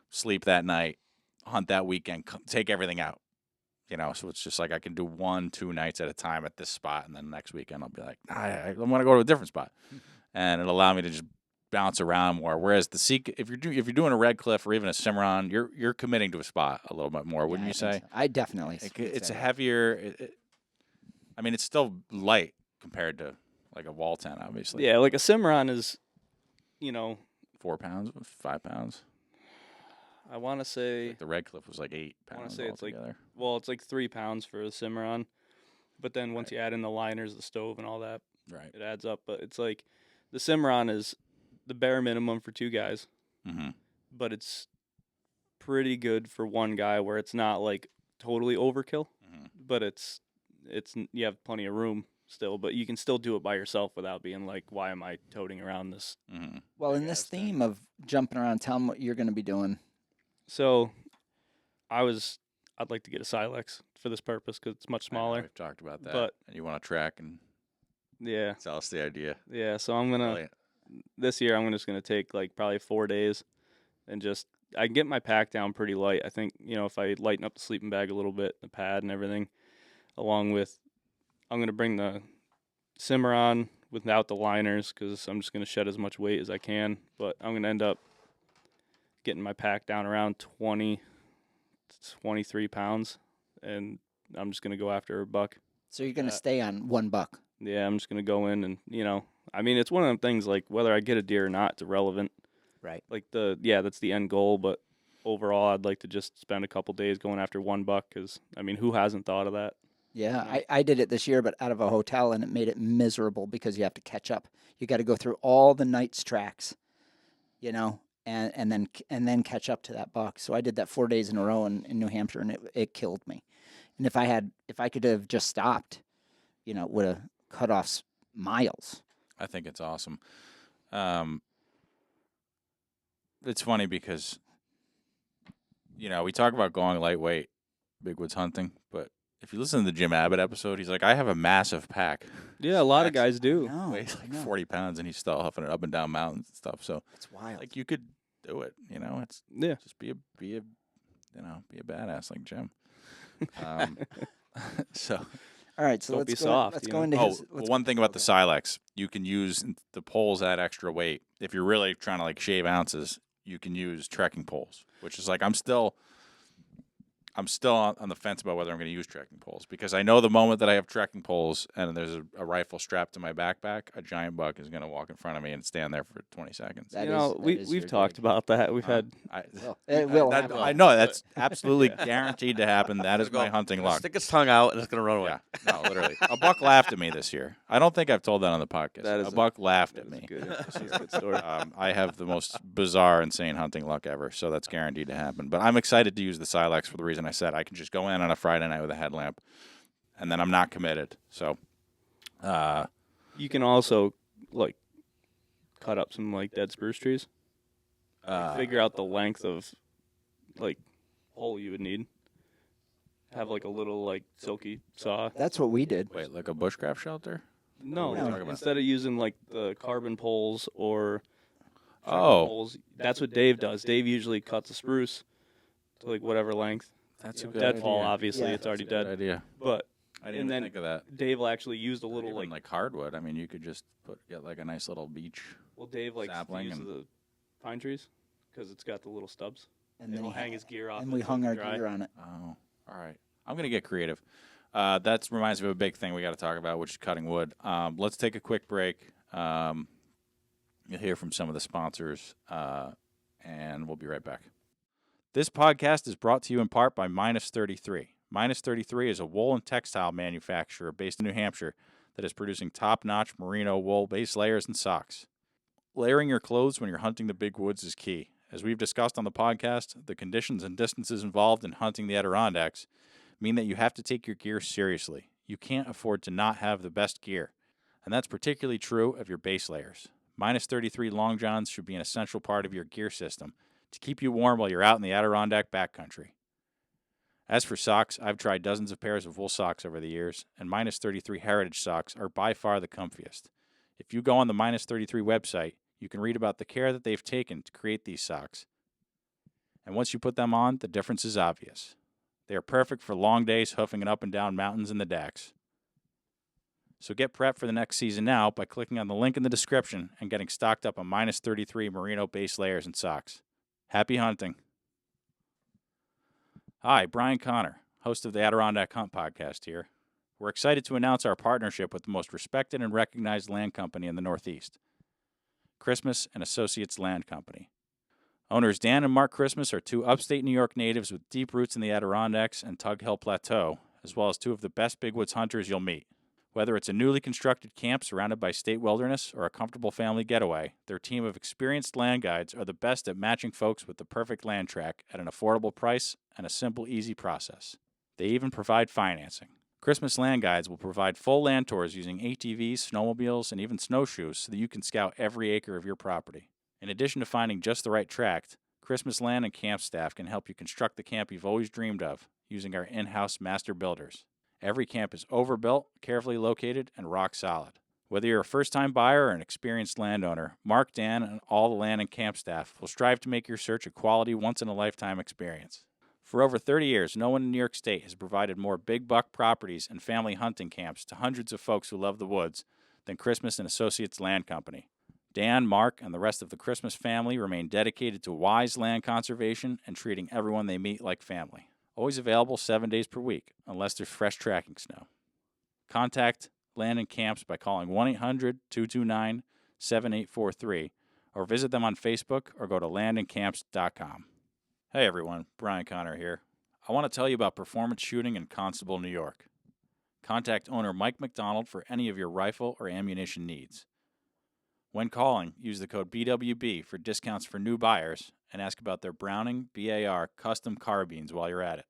sleep that night, hunt that weekend, take everything out. So it's just like I can do 1-2 nights at a time at this spot, and then next weekend I'll be like, I want to go to a different spot, and it'll allow me to just bounce around more. Whereas the Seek, if you're doing a Red Cliff or even a Cimarron, you're committing to a spot a little bit more, wouldn't you say? So. I definitely. It's a heavier. It's still light compared to like a wall tent, obviously. Yeah, like a Cimarron is, 4 pounds, 5 pounds. I want to say the Red Cliff was like 8 pounds. I want to say altogether. It's like 3 pounds for a Cimarron, but then once you add in the liners, the stove, and all that, right, it adds up. But it's like the Cimarron is the bare minimum for 2 guys, but it's pretty good for 1 guy, where it's not like totally overkill, but it's you have plenty of room still, but you can still do it by yourself without being like, why am I toting around this? Well, in this theme of jumping around, tell them what you're going to be doing. So I'd like to get a Sillex for this purpose because it's much smaller. We've talked about that. But and you want to track and tell us the idea. Yeah, so I'm gonna this year I'm just gonna take like probably 4 days, and I can get my pack down pretty light. I think if I lighten up the sleeping bag a little bit, the pad and everything, along with I'm gonna bring the Cimarron without the liners because I'm just gonna shed as much weight as I can. But I'm gonna end up getting my pack down around 20 to 23 pounds, and I'm just gonna go after a buck. So you're gonna stay on 1 buck. Yeah, I'm just gonna go in and it's one of them things like whether I get a deer or not, it's irrelevant. Right. Like that's the end goal, but overall, I'd like to just spend a couple days going after 1 buck because who hasn't thought of that? Yeah, I did it this year, but out of a hotel, and it made it miserable because you have to catch up. You got to go through all the night's tracks, you know, and then catch up to that buck. So I did that 4 days in a row in New Hampshire, and it killed me. And if I could have just stopped, you know, it would have cut off miles. I think it's awesome. It's funny because, you know, we talk about going lightweight, big woods hunting, but if you listen to the Jim Abbott episode, he's like, I have a massive pack. Yeah, a lot of guys do. No, Weighs like 40 pounds, and he's still huffing it up and down mountains and stuff. So it's wild. like you could do it, you know. It's just be a badass like Jim. So All right, so Don't let's be go. soft, Let's you go know? into his. Well, one thing about the Sillex, you can use the poles at extra weight. If you're really trying to like shave ounces, you can use trekking poles, which is like I'm still on the fence about whether I'm going to use trekking poles because I know the moment that I have trekking poles and there's a rifle strapped to my backpack, a giant buck is going to walk in front of me and stand there for 20 seconds. That You know, we've talked about that. We've had It will that, happen. I know that's absolutely guaranteed to happen. That is my hunting luck. Stick its tongue out and it's gonna run away. Yeah, no, literally. A buck laughed at me this year. I don't think I've told that on the podcast. That is a buck laughed at that's me. a good story. I have the most bizarre, insane hunting luck ever, so that's guaranteed to happen. But I'm excited to use the Sillex for the reason I said. I can just go in on a Friday night with a headlamp, and then I'm not committed. So, You can also like cut up some like dead spruce trees. Figure out the length of like hole you would need. Have like a little like silky saw. That's what we did. wait, like a bushcraft shelter? No, What are you talking about? instead of using like the carbon poles or trumpet Oh. poles, that's what Dave does. Dave usually cuts a spruce to like whatever length. That's You a know, good deadfall, idea. obviously, Yeah. it's already Good dead. idea. But I didn't And even then- think of that. Dave will actually use the little Even like hardwood. I mean, you could just get like a nice little beach. well, Dave likes to sapling use and- the pine trees because it's got the little stubs. And He'll then hang his gear off. and we until hung it's our dry. gear on it. Oh, all right. I'm gonna get creative. That reminds me of a big thing we got to talk about, which is cutting wood. Let's take a quick break. You'll hear from some of the sponsors, and we'll be right back. This podcast is brought to you in part by Minus 33. Minus 33 is a wool and textile manufacturer based in New Hampshire that is producing top-notch merino wool base layers and socks. Layering your clothes when you're hunting the big woods is key. As we've discussed on the podcast, the conditions and distances involved in hunting the Adirondacks mean that you have to take your gear seriously. You can't afford to not have the best gear, and that's particularly true of your base layers. Minus 33 long johns should be an essential part of your gear system to keep you warm while you're out in the Adirondack backcountry. As for socks, I've tried dozens of pairs of wool socks over the years, and Minus 33 Heritage socks are by far the comfiest. If you go on the Minus 33 website, you can read about the care that they've taken to create these socks. And once you put them on, the difference is obvious. They are perfect for long days hoofing it up and down mountains in the Dacks. So get prepped for the next season now by clicking on the link in the description and getting stocked up on Minus 33 merino base layers and socks. Happy hunting. Hi, Brian Connor, host of the Adirondack Hunt Podcast here. We're excited to announce our partnership with the most respected and recognized land company in the Northeast, Christmas and Associates Land Company. Owners Dan and Mark Christmas are two upstate New York natives with deep roots in the Adirondacks and Tug Hill Plateau, as well as two of the best big woods hunters you'll meet. Whether it's a newly constructed camp surrounded by state wilderness or a comfortable family getaway, their team of experienced land guides are the best at matching folks with the perfect land track at an affordable price and a simple, easy process. They even provide financing. Christmas Land Guides will provide full land tours using ATVs, snowmobiles, and even snowshoes so that you can scout every acre of your property. In addition to finding just the right tract, Christmas Land and camp staff can help you construct the camp you've always dreamed of using our in-house master builders. Every camp is overbuilt, carefully located, and rock solid. Whether you're a first-time buyer or an experienced landowner, Mark, Dan, and all the land and camp staff will strive to make your search a quality, once-in-a-lifetime experience. For over 30 years, no one in New York State has provided more big buck properties and family hunting camps to hundreds of folks who love the woods than Christmas and Associates Land Company. Dan, Mark, and the rest of the Christmas family remain dedicated to wise land conservation and treating everyone they meet like family. Always available 7 days per week, unless there's fresh tracking snow. Contact Land and Camps by calling 1-800-229-7843 or visit them on Facebook or go to landandcamps.com. Hey everyone, Brian Connor here. I want to tell you about performance shooting in Constable, New York. Contact owner Mike McDonald for any of your rifle or ammunition needs. When calling, use the code BWB for discounts for new buyers and ask about their Browning BAR custom carbines while you're at it.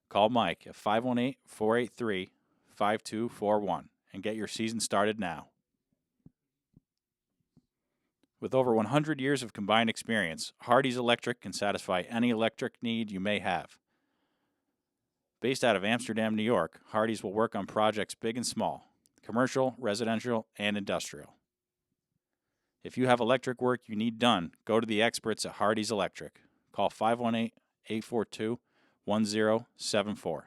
Call Mike at 518-483-5241 and get your season started now. With over 100 years of combined experience, Hardy's Electric can satisfy any electric need you may have. Based out of Amsterdam, New York, Hardy's will work on projects big and small, commercial, residential, and industrial. If you have electric work you need done, go to the experts at Hardy's Electric. Call 518-842-1074. All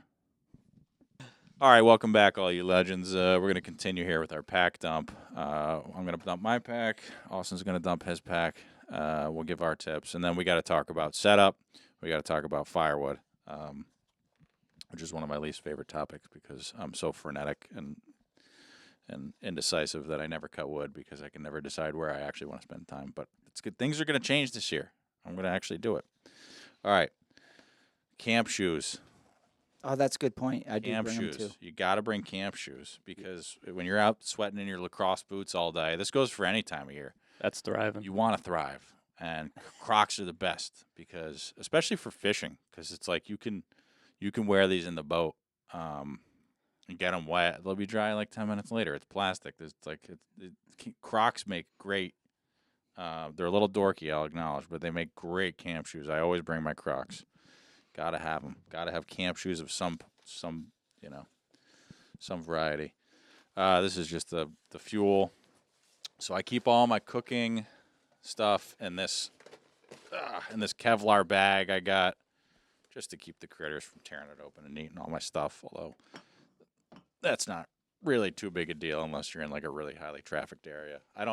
right, welcome back, all you legends. We're going to continue here with our pack dump. I'm going to dump my pack. Austin's going to dump his pack. We'll give our tips. And then we got to talk about setup. We got to talk about firewood, which is one of my least favorite topics because I'm so frenetic and indecisive that I never cut wood because I can never decide where I actually want to spend time. But it's good. Things are going to change this year. I'm going to actually do it. All right. Camp shoes. Oh, that's a good point. I do Camp bring shoes. them too. You got to bring camp shoes because when you're out sweating in your lacrosse boots all day, this goes for any time of year. That's thriving. You want to thrive, and Crocs are the best because, especially for fishing, because it's like you can wear these in the boat and get them wet. They'll be dry like 10 minutes later. It's plastic. Crocs make great. They're a little dorky, I'll acknowledge, but they make great camp shoes. I always bring my Crocs. Gotta have them. Gotta have camp shoes of some variety. This is just the fuel. So I keep all my cooking stuff in this Kevlar bag I got just to keep the critters from tearing it open and eating all my stuff. Although that's not really too big a deal unless you're in like a really highly trafficked area. I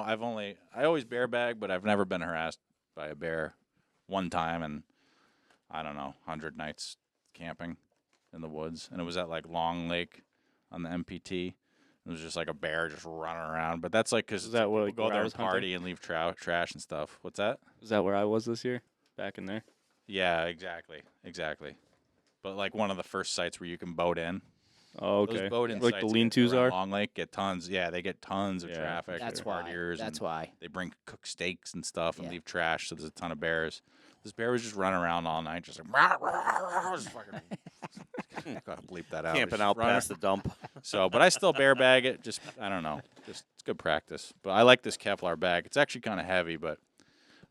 always bear bag, but I've never been harassed by a bear one time and I don't know, 100 nights camping in the woods. And it was at, like, Long Lake on the MPT. It was just, like, a bear just running around. But that's, like, because people go there and party and leave trash and stuff. What's that? Is that where I was this year? Back in there? Yeah, exactly. But, like, one of the first sites where you can boat in. Oh, okay. Those boat in like sites the lean-tos are? Long Lake get tons. Yeah, they get tons of traffic. That's why. That's why. They bring cooked steaks and stuff and leave trash, so there's a ton of bears. This bear was just running around all night, just like, just fucking, gotta bleep that out. Camping out past the dump. So, but I still bear bag it. Just, I don't know. Just, it's good practice. But I like this Kevlar bag. It's actually kind of heavy, but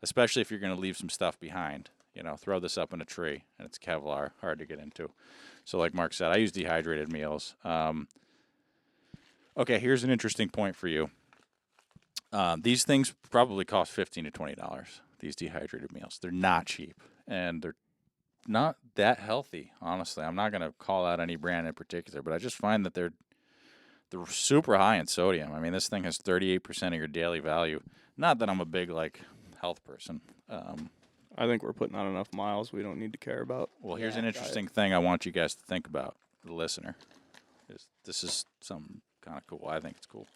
especially if you're going to leave some stuff behind, throw this up in a tree, and it's Kevlar, hard to get into. So like Mark said, I use dehydrated meals. Okay, here's an interesting point for you. These things probably cost $15 to $20. These dehydrated meals. They're not cheap, and they're not that healthy, honestly. I'm not going to call out any brand in particular, but I just find that they're super high in sodium. I mean, this thing has 38% of your daily value. Not that I'm a big, health person. I think we're putting on enough miles we don't need to care about. Well, here's an interesting thing I want you guys to think about, the listener. This is something kind of cool. I think it's cool.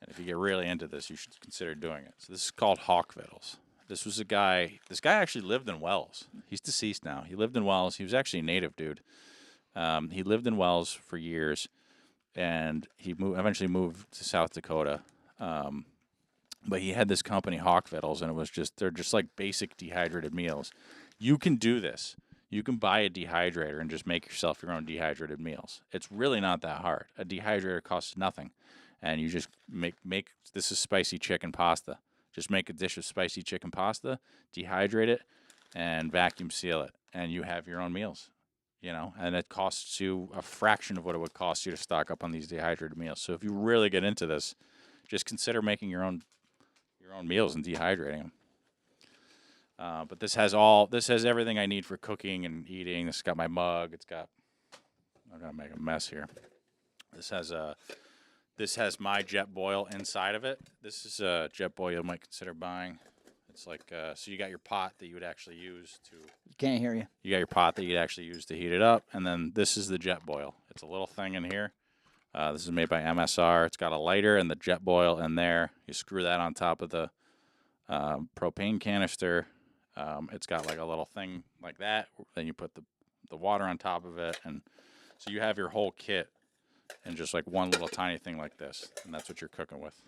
And if you get really into this, you should consider doing it. So this is called Hawk Vittles. This guy actually lived in Wells. He's deceased now. He lived in Wells. He was actually a native dude. He lived in Wells for years, and he eventually moved to South Dakota. But he had this company, Hawk Vittles, and they're just like basic dehydrated meals. You can do this. You can buy a dehydrator and just make yourself your own dehydrated meals. It's really not that hard. A dehydrator costs nothing. And you just make this is spicy chicken pasta. Just make a dish of spicy chicken pasta, dehydrate it, and vacuum seal it, and you have your own meals. And it costs you a fraction of what it would cost you to stock up on these dehydrated meals. So if you really get into this, just consider making your own meals and dehydrating them. But this has everything I need for cooking and eating. This has got my mug. I'm gonna make a mess here. This has my jet boil inside of it. This is a jet boil you might consider buying. It's like, so you got your pot that you would actually use to... Can't hear you. You got your pot that you'd actually use to heat it up, and then this is the jet boil. It's a little thing in here. This is made by MSR. It's got a lighter and the jet boil in there. You screw that on top of the propane canister. It's got like a little thing like that. Then you put the water on top of it, and so you have your whole kit in just like one little tiny thing like this, and that's what you're cooking with.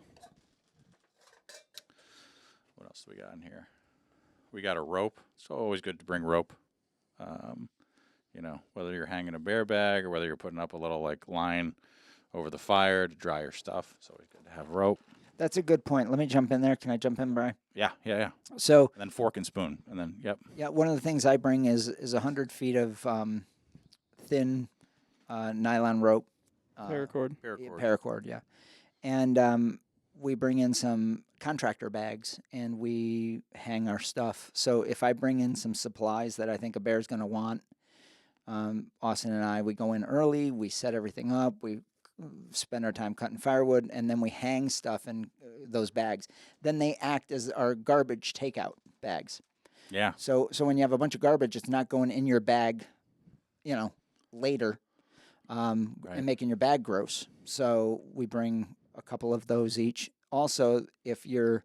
else do we got in here? We got a rope. It's always good to bring rope. You know, whether you're hanging a bear bag or whether you're putting up a little like line over the fire to dry your stuff. It's always good to have rope. That's a good point. Let me jump in there. Can I jump in, Brian? Yeah. So, And then fork and spoon, and then yeah, one of the things I bring is 100 feet of thin nylon rope. Paracord. Paracord, yeah. And we bring in some contractor bags, and we hang our stuff. So if I bring in some supplies that I think a bear's going to want, Austin and I, we go in early, we set everything up, we spend our time cutting firewood, and then we hang stuff in those bags. Then they act as our garbage takeout bags. Yeah. So when you have a bunch of garbage, it's not going in your bag, later, and making your bag gross. So we bring a couple of those each. Also, if you're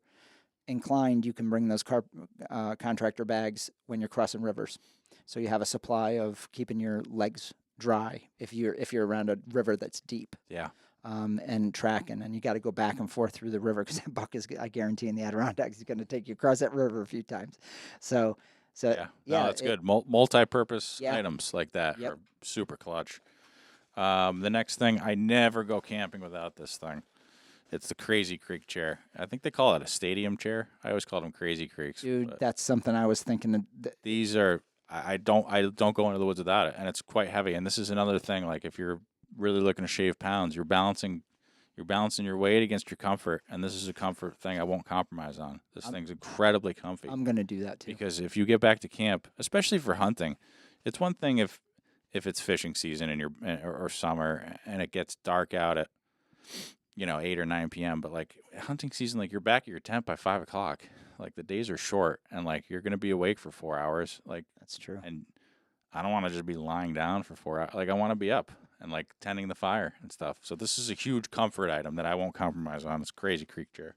inclined, you can bring those contractor bags when you're crossing rivers. So you have a supply of keeping your legs dry if you're around a river that's deep. Yeah. And tracking, and you got to go back and forth through the river because that buck is, I guarantee, in the Adirondacks, is going to take you across that river a few times. So yeah, no, that's good. Multi-purpose items like that Yep. are super clutch. The next thing, I never go camping without this thing. It's the Crazy Creek chair. I think they call it a stadium chair. I always called them Crazy Creeks. Dude, that's something I was thinking. These are. I don't go into the woods without it, and it's quite heavy. And this is another thing. Like if you're really looking to shave pounds, you're balancing your weight against your comfort, and this is a comfort thing I won't compromise on. This thing's incredibly comfy. I'm going to do that too. Because if you get back to camp, especially for hunting, it's one thing if it's fishing season and or summer and it gets dark out at 8 or 9 p.m. But like hunting season, like you're back at your tent by 5 o'clock. Like the days are short, and like you're gonna be awake for 4 hours. Like that's true. And I don't want to just be lying down for 4 hours. Like I want to be up and like tending the fire and stuff. So this is a huge comfort item that I won't compromise on. It's Crazy Creek chair.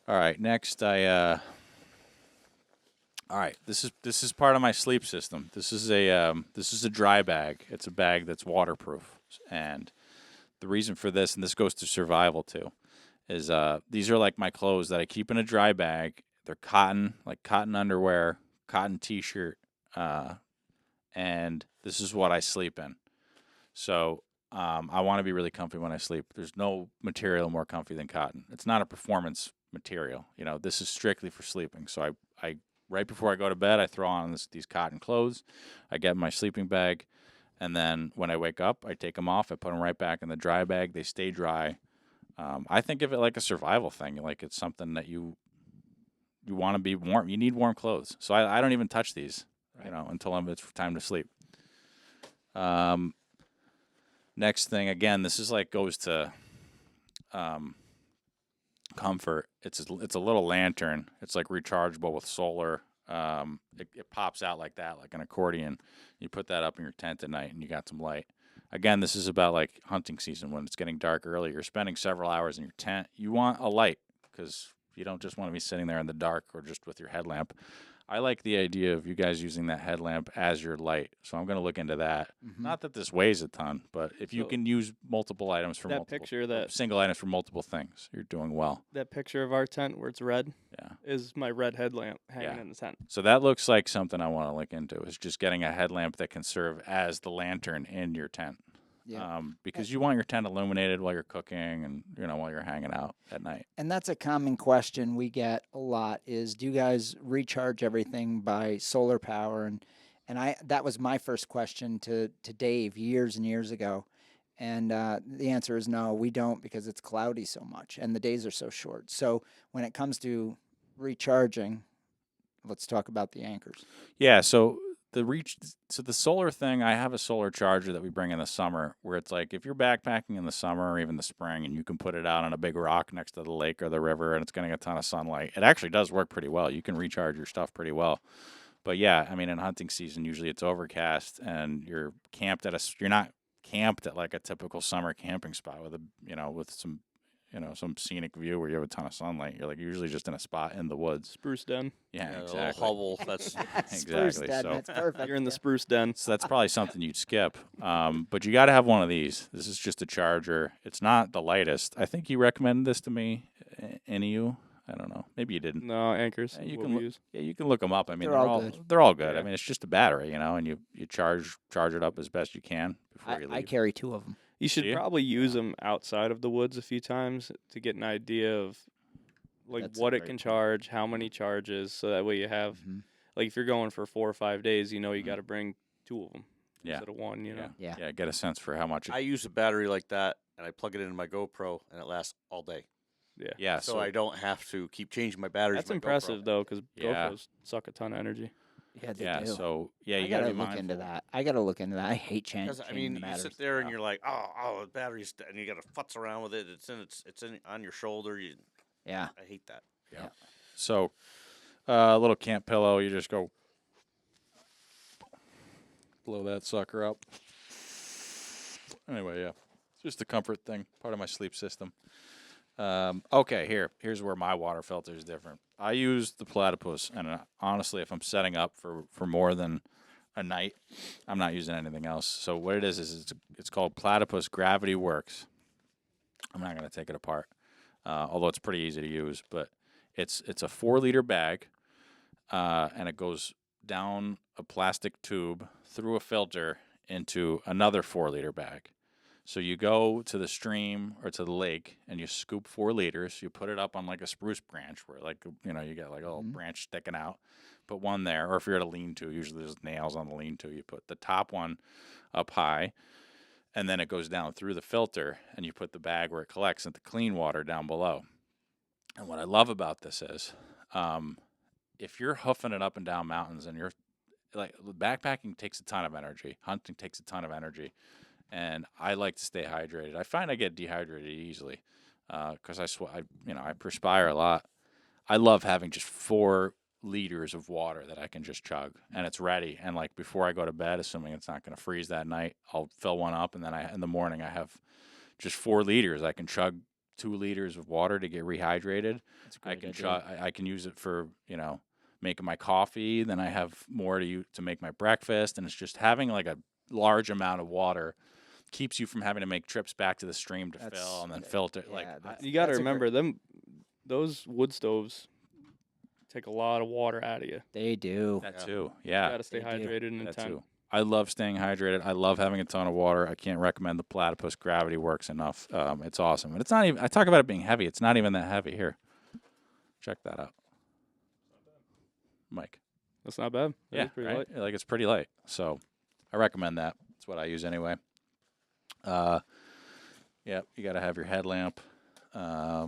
All right, next all right, this is part of my sleep system. This is a dry bag. It's a bag that's waterproof, and the reason for this, and this goes to survival too, is these are like my clothes that I keep in a dry bag. They're cotton, like cotton underwear, cotton t-shirt, and this is what I sleep in. So I want to be really comfy when I sleep. There's no material more comfy than cotton. It's not a performance material. This is strictly for sleeping. So I right before I go to bed, I throw on these cotton clothes. I get my sleeping bag, and then when I wake up, I take them off. I put them right back in the dry bag. They stay dry. I think of it like a survival thing. Like it's something that you want to be warm. You need warm clothes. So I don't even touch these, until it's time to sleep. Next thing, again, this is like goes to comfort. It's a little lantern. It's like rechargeable with solar. It pops out like that, like an accordion. You put that up in your tent at night, and you got some light. Again, this is about like hunting season when it's getting dark early. You're spending several hours in your tent. You want a light because you don't just want to be sitting there in the dark or just with your headlamp. I like the idea of you guys using that headlamp as your light, so I'm going to look into that. Mm-hmm. Not that this weighs a ton, but if you can use multiple items for single items for multiple things, you're doing well. That picture of our tent where it's red, is my red headlamp hanging in the tent. So that looks like something I want to look into. Is just getting a headlamp that can serve as the lantern in your tent. Yeah. Because you want your tent illuminated while you're cooking and while you're hanging out at night. And that's a common question we get a lot is, do you guys recharge everything by solar power? And that was my first question to Dave years and years ago. And the answer is no, we don't, because it's cloudy so much and the days are so short. So when it comes to recharging, let's talk about the anchors. Yeah, so the solar thing, I have a solar charger that we bring in the summer where it's like if you're backpacking in the summer or even the spring and you can put it out on a big rock next to the lake or the river and it's getting a ton of sunlight, it actually does work pretty well. You can recharge your stuff pretty well. But yeah, I mean, in hunting season, usually it's overcast and you're not camped at like a typical summer camping spot with some scenic view where you have a ton of sunlight. You're like usually just in a spot in the woods. Spruce den. Yeah, exactly. A hovel. That's exactly. Den, so that's perfect. You're in the spruce den. So that's probably something you'd skip. But you got to have one of these. This is just a charger. It's not the lightest. I think you recommended this to me, any of you. I don't know. Maybe you didn't. No, Anchors. You what can we use. Yeah, you can look them up. I mean, They're all good. They're all good. Yeah. I mean, it's just a battery, and you charge it up as best you can before you leave. I carry 2 of them. You should Do you? probably use them outside of the woods a few times to get an idea of like That's a what it great can point. charge, how many charges, so that way you have like if you're going for 4 or 5 days, you Mhm. got to bring 2 of them Yeah. instead of 1. You know. Yeah. Yeah, get a sense for how much. I use a battery like that, and I plug it into my GoPro, and it lasts all day. Yeah. Yeah, So I don't have to keep changing my batteries. That's in my impressive GoPro. though, because Yeah. GoPros suck a ton of energy. Yeah, they yeah. do. So yeah, I you gotta gotta be look mindful. into that. I gotta look into that. I hate Because changing I mean, the you batteries. sit there and Yeah. you're like, the battery's, and you got to futz around with it. It's in on your shoulder. Yeah. I hate that. So a little camp pillow. You just go blow that sucker up. Anyway, yeah, just a comfort thing. Part of my sleep system. Okay, here's where my water filter is different. I use the Platypus, and honestly, if I'm setting up for more than a night, I'm not using anything else. So what it is it's called Platypus Gravity Works. I'm not going to take it apart, although it's pretty easy to use. But it's a 4-liter bag, and it goes down a plastic tube through a filter into another 4-liter bag. So you go to the stream or to the lake and you scoop 4 liters. You put it up on like a spruce branch where you get like a little branch sticking out. Put one there, or if you're at a lean-to, usually there's nails on the lean-to. You put the top one up high, and then it goes down through the filter, and you put the bag where it collects at the clean water down below. And what I love about this is, if you're hoofing it up and down mountains, and you're like backpacking takes a ton of energy, hunting takes a ton of energy. And I like to stay hydrated. I find I get dehydrated easily because I perspire a lot. I love having just 4 liters of water that I can just chug, and it's ready. And like before I go to bed, assuming it's not going to freeze that night, I'll fill one up, and then in the morning I have just 4 liters. I can chug 2 liters of water to get rehydrated. I can I can use it for making my coffee. Then I have more to make my breakfast, and it's just having like a large amount of water keeps you from having to make trips back to the stream to fill and then filter. You got to remember those wood stoves take a lot of water out of you. They do. That too. Yeah. You got to stay hydrated and That intent. too. I love staying hydrated. I love having a ton of water. I can't recommend the Platypus Gravity Works enough. It's awesome. And it's not even, I talk about it being heavy. It's not even that heavy. Here. Check that out. Mike. That's not bad. That is pretty right? light. Like it's pretty light. So I recommend that. That's what I use anyway. Yeah, you got to have your headlamp. I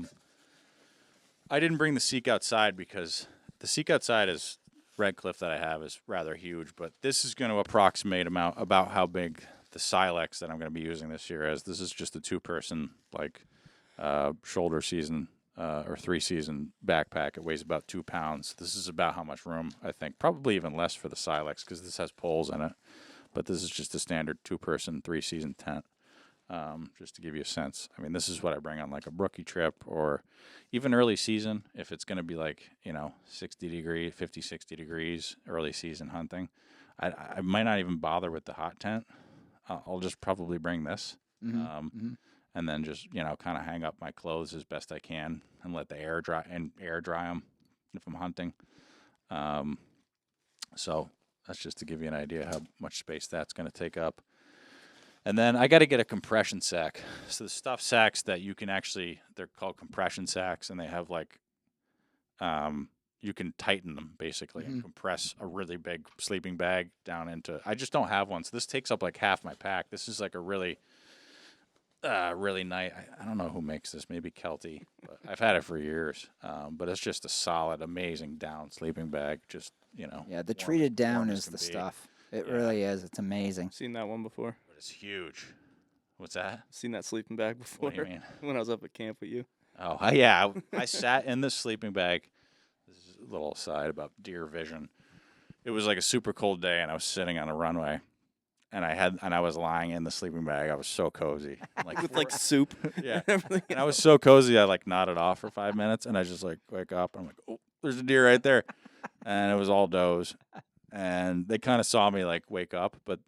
didn't bring the Seek Outside because the Seek Outside is Red Cliff that I have is rather huge, but this is going to approximate about how big the Sillex that I'm going to be using this year is. This is just a 2-person shoulder season or 3-season backpack. It weighs about 2 pounds. This is about how much room I think, probably even less for the Sillex because this has poles in it. But this is just a standard 2-person 3-season tent. Just to give you a sense. I mean, this is what I bring on like a brookie trip or even early season. If it's going to be like, 60 degrees, early season hunting, I might not even bother with the hot tent. I'll just probably bring this. And then just, kind of hang up my clothes as best I can and let the air dry them if I'm hunting. So that's just to give you an idea how much space that's going to take up. And then I got to get a compression sack. So the stuff sacks that you can they're called compression sacks, and they have you can tighten them basically and compress a really big sleeping bag down into. I just don't have one, so this takes up like half my pack. This is like a really nice. I don't know who makes this, maybe Kelty, but I've had it for years. But it's just a solid, amazing down sleeping bag. Just Yeah, the treated down is the stuff. It really is. It's amazing. Seen that one before. But it's huge. What's that? Seen that sleeping bag before. What do you mean? When I was up at camp with you. Oh, yeah. I sat in this sleeping bag. This is a little aside about deer vision. It was like a super cold day, and I was sitting on a runway, and I was lying in the sleeping bag. I was so cozy. With soup. Yeah. Everything. And I was so cozy, I nodded off for 5 minutes, and I just wake up, and I'm like, oh, there's a deer right there. And it was all does. And they kind of saw me wake up, but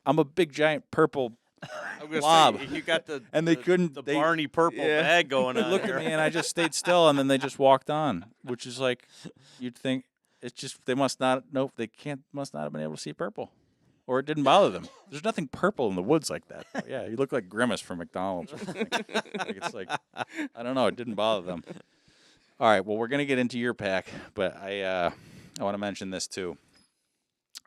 I'm a big, giant, purple I'm gonna Blob. say, you got the And they couldn't. the they Barney purple bag going on. looked at me, and I just stayed still, and then they just walked on, which is like, you'd think it's just they must not. Nope, they can't. Must not have been able to see purple, or it didn't bother them. There's nothing purple in the woods like that. Though. Yeah, you look like Grimace from McDonald's. Or something. Like it's like I don't know. It didn't bother them. All right. Well, we're gonna get into your pack, but I want to mention this too.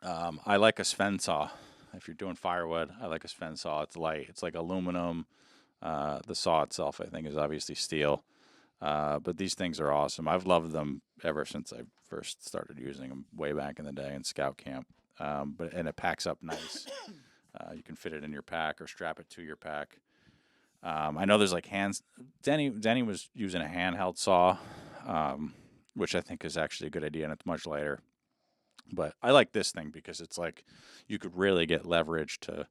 I like a Sven saw. If you're doing firewood, I like a Sven saw. It's light. It's like aluminum. The saw itself, I think, is obviously steel. But these things are awesome. I've loved them ever since I first started using them way back in the day in scout camp. And it packs up nice. You can fit it in your pack or strap it to your pack. I know there's like hands. Denny was using a handheld saw, which I think is actually a good idea, and it's much lighter. But I like this thing because it's like you could really get leverage to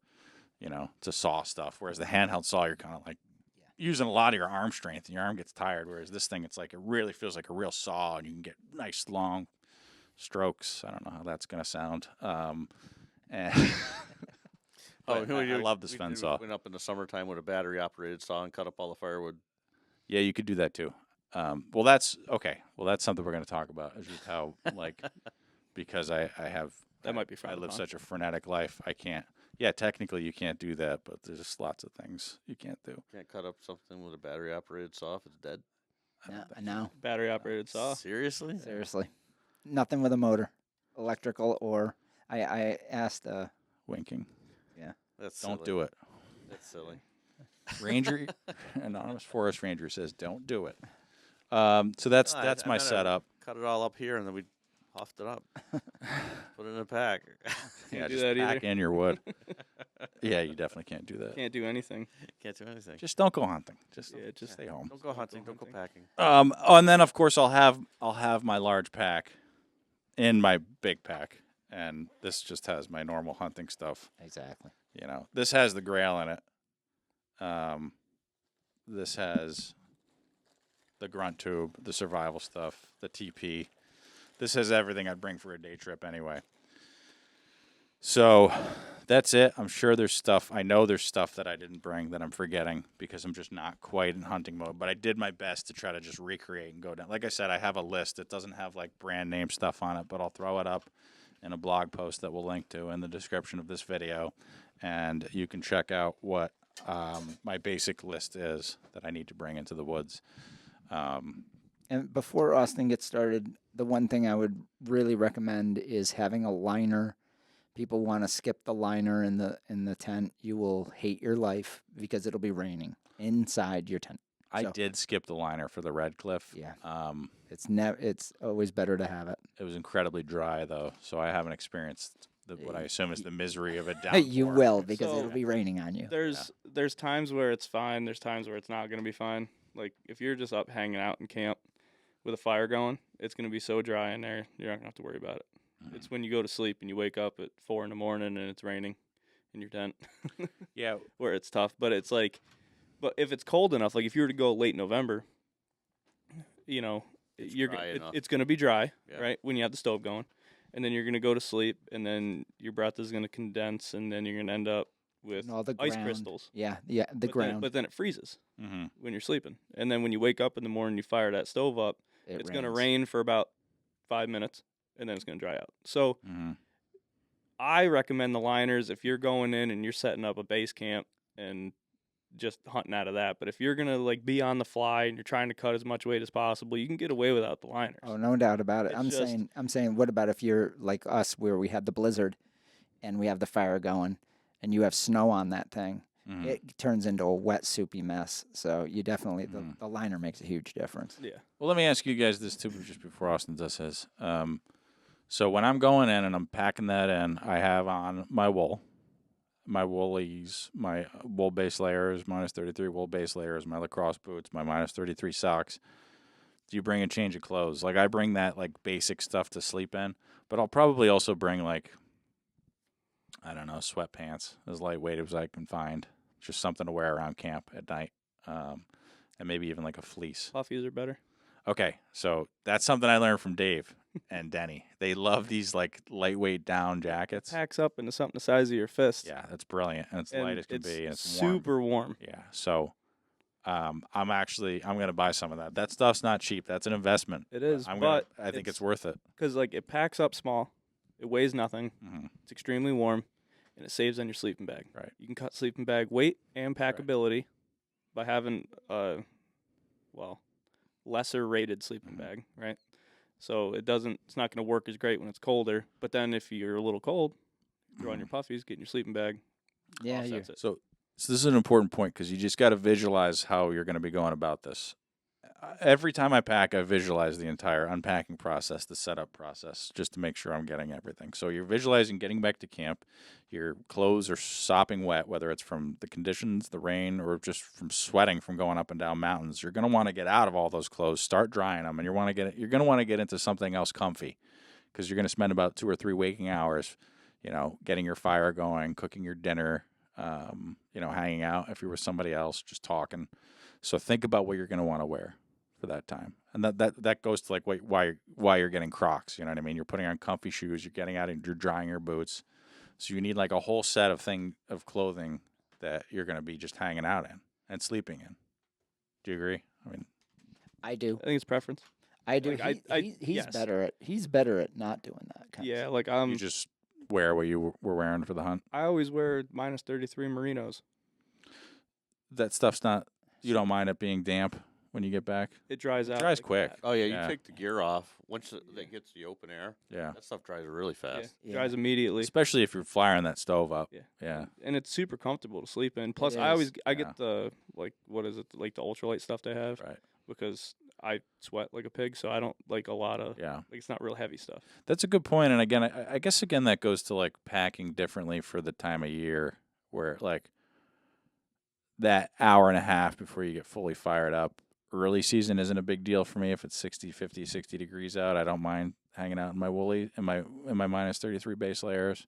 saw stuff. Whereas the handheld saw, you're kind of like using a lot of your arm strength, and your arm gets tired. Whereas this thing, it's like it really feels like a real saw, and you can get nice long strokes. I don't know how that's gonna sound. And I love the Sven saw. Went up in the summertime with a battery operated saw and cut up all the firewood. Yeah, you could do that too. Well, that's okay. Well, that's something we're gonna talk about. Is just how like. Because I have That might be fun. I live such a frenetic life. I can't. Yeah, technically you can't do that, but there's just lots of things you can't do. Can't cut up something with a battery operated saw if it's dead. No. Battery operated saw. Seriously? Seriously. Nothing with a motor, electrical, or I asked. Winking. That's Don't silly. do it. That's silly. Ranger, anonymous forest ranger says, "Don't do it." So that's No, that's I my meant setup. Cut it all up here and then we puffed it up. Put it in a pack. Yeah, do just that pack either. in your wood. Yeah, you definitely can't do that. Can't do anything. Can't do anything. Just don't go hunting. Just Just stay home. Don't go hunting. Don't go packing. And then of course I'll have my large pack in my big pack, and this just has my normal hunting stuff. Exactly. This has the Grail in it. This has the grunt tube, the survival stuff, the TP. This has everything I'd bring for a day trip anyway. So that's it. I'm sure there's stuff. I know there's stuff that I didn't bring that I'm forgetting because I'm just not quite in hunting mode. But I did my best to try to just recreate and go down. Like I said, I have a list. It doesn't have like brand name stuff on it, but I'll throw it up in a blog post that we'll link to in the description of this video. And you can check out what my basic list is that I need to bring into the woods. And before Austin gets started, the one thing I would really recommend is having a liner. People want to skip the liner in the tent. You will hate your life because it'll be raining inside your tent. I did skip the liner for the Red Cliff. Yeah. It's always better to have it. It was incredibly dry though, so I haven't experienced what I assume is the misery of a downpour. You will because So- it'll be raining on you. There's times where it's fine. There's times where it's not going to be fine. Like if you're just up hanging out in camp with a fire going, it's going to be so dry in there, you're not going to have to worry about it. Mm-hmm. It's when you go to sleep and you wake up at 4 a.m. and it's raining in your tent. Yeah. Where it's tough. But it's like, but if it's cold enough, like if you were to go late November, It's you're dry enough. it's going to be dry, Yeah. right? When you have the stove going, and then you're going to go to sleep, and then your breath is going to condense, and then you're going to end up with And all the ice ground. crystals. Yeah, But ground. but then it freezes Mm-hmm. when you're sleeping, and then when you wake up in the morning, you fire that stove up. It's going to rain for about 5 minutes, and then it's going to dry out. So Mm-hmm. I recommend the liners if you're going in and you're setting up a base camp and just hunting out of that. But if you're gonna like be on the fly and you're trying to cut as much weight as possible, you can get away without the liners. Oh, no doubt about it. It's I'm saying, what about if you're like us, where we had the blizzard, and we have the fire going, and you have snow on that thing? Mm-hmm. It turns into a wet, soupy mess. So you definitely the liner makes a huge difference. Yeah. Well, let me ask you guys this too, just before Austin does his. So when I'm going in and I'm packing that in, I have on my wool, my woolies, my wool base layers, minus 33 wool base layers, my lacrosse boots, my minus 33 socks. Do you bring a change of clothes? Like I bring that like basic stuff to sleep in, but I'll probably also bring like, I don't know, sweatpants, as lightweight as I can find. Just something to wear around camp at night. And maybe even like a fleece. Puffies are better. Okay, so that's something I learned from Dave and Denny. They love these like lightweight down jackets. Packs up into something the size of your fist. Yeah, that's brilliant, and it's light as can be, and it's super warm. Yeah, so I'm gonna buy some of that. That stuff's not cheap. That's an investment. It is, I think it's worth it because like it packs up small, it weighs nothing, Mm-hmm. it's extremely warm, and it saves on your sleeping bag. Right. You can cut sleeping bag weight and packability by having lesser rated sleeping Mm-hmm. bag, right? So it's not going to work as great when it's colder. But then if you're a little cold, throw on your puffies, get in your sleeping bag. Yeah, offsets it. So this is an important point because you just got to visualize how you're going to be going about this. Every time I pack, I visualize the entire unpacking process, the setup process, just to make sure I'm getting everything. So you're visualizing getting back to camp. Your clothes are sopping wet, whether it's from the conditions, the rain, or just from sweating from going up and down mountains. You're going to want to get out of all those clothes, start drying them, and you're going to want to get into something else comfy because you're going to spend about 2 or 3 waking hours, getting your fire going, cooking your dinner, hanging out if you're with somebody else, just talking. So think about what you're going to want to wear for that time. And that goes to like why you're getting Crocs, you know what I mean? You're putting on comfy shoes, you're getting out and you're drying your boots. So you need like a whole set of clothing that you're going to be just hanging out in and sleeping in. Do you agree? I mean, I do. I think it's preference. I do. Like, He's yes. better at not doing that kind of Yeah, stuff. like you just wear what you were wearing for the hunt. I always wear minus 33 merinos. That stuff's not. You don't mind it being damp when you get back. It dries out. It dries like quick. that. Oh yeah, you Yeah. take the gear off once it gets the open air. Yeah. That stuff dries really fast. Yeah, dries immediately. Especially if you're firing that stove up. Yeah. Yeah. And it's super comfortable to sleep in. Plus, It I is, get the what is it, like the ultralight stuff they have, Right. because I sweat like a pig, so I don't like a lot of Yeah. like it's not real heavy stuff. That's a good point. And again, I guess that goes to like packing differently for the time of year where like that hour and a half before you get fully fired up. Early season isn't a big deal for me. If it's 60, 50, 60 degrees out, I don't mind hanging out in my woolly in my minus 33 base layers.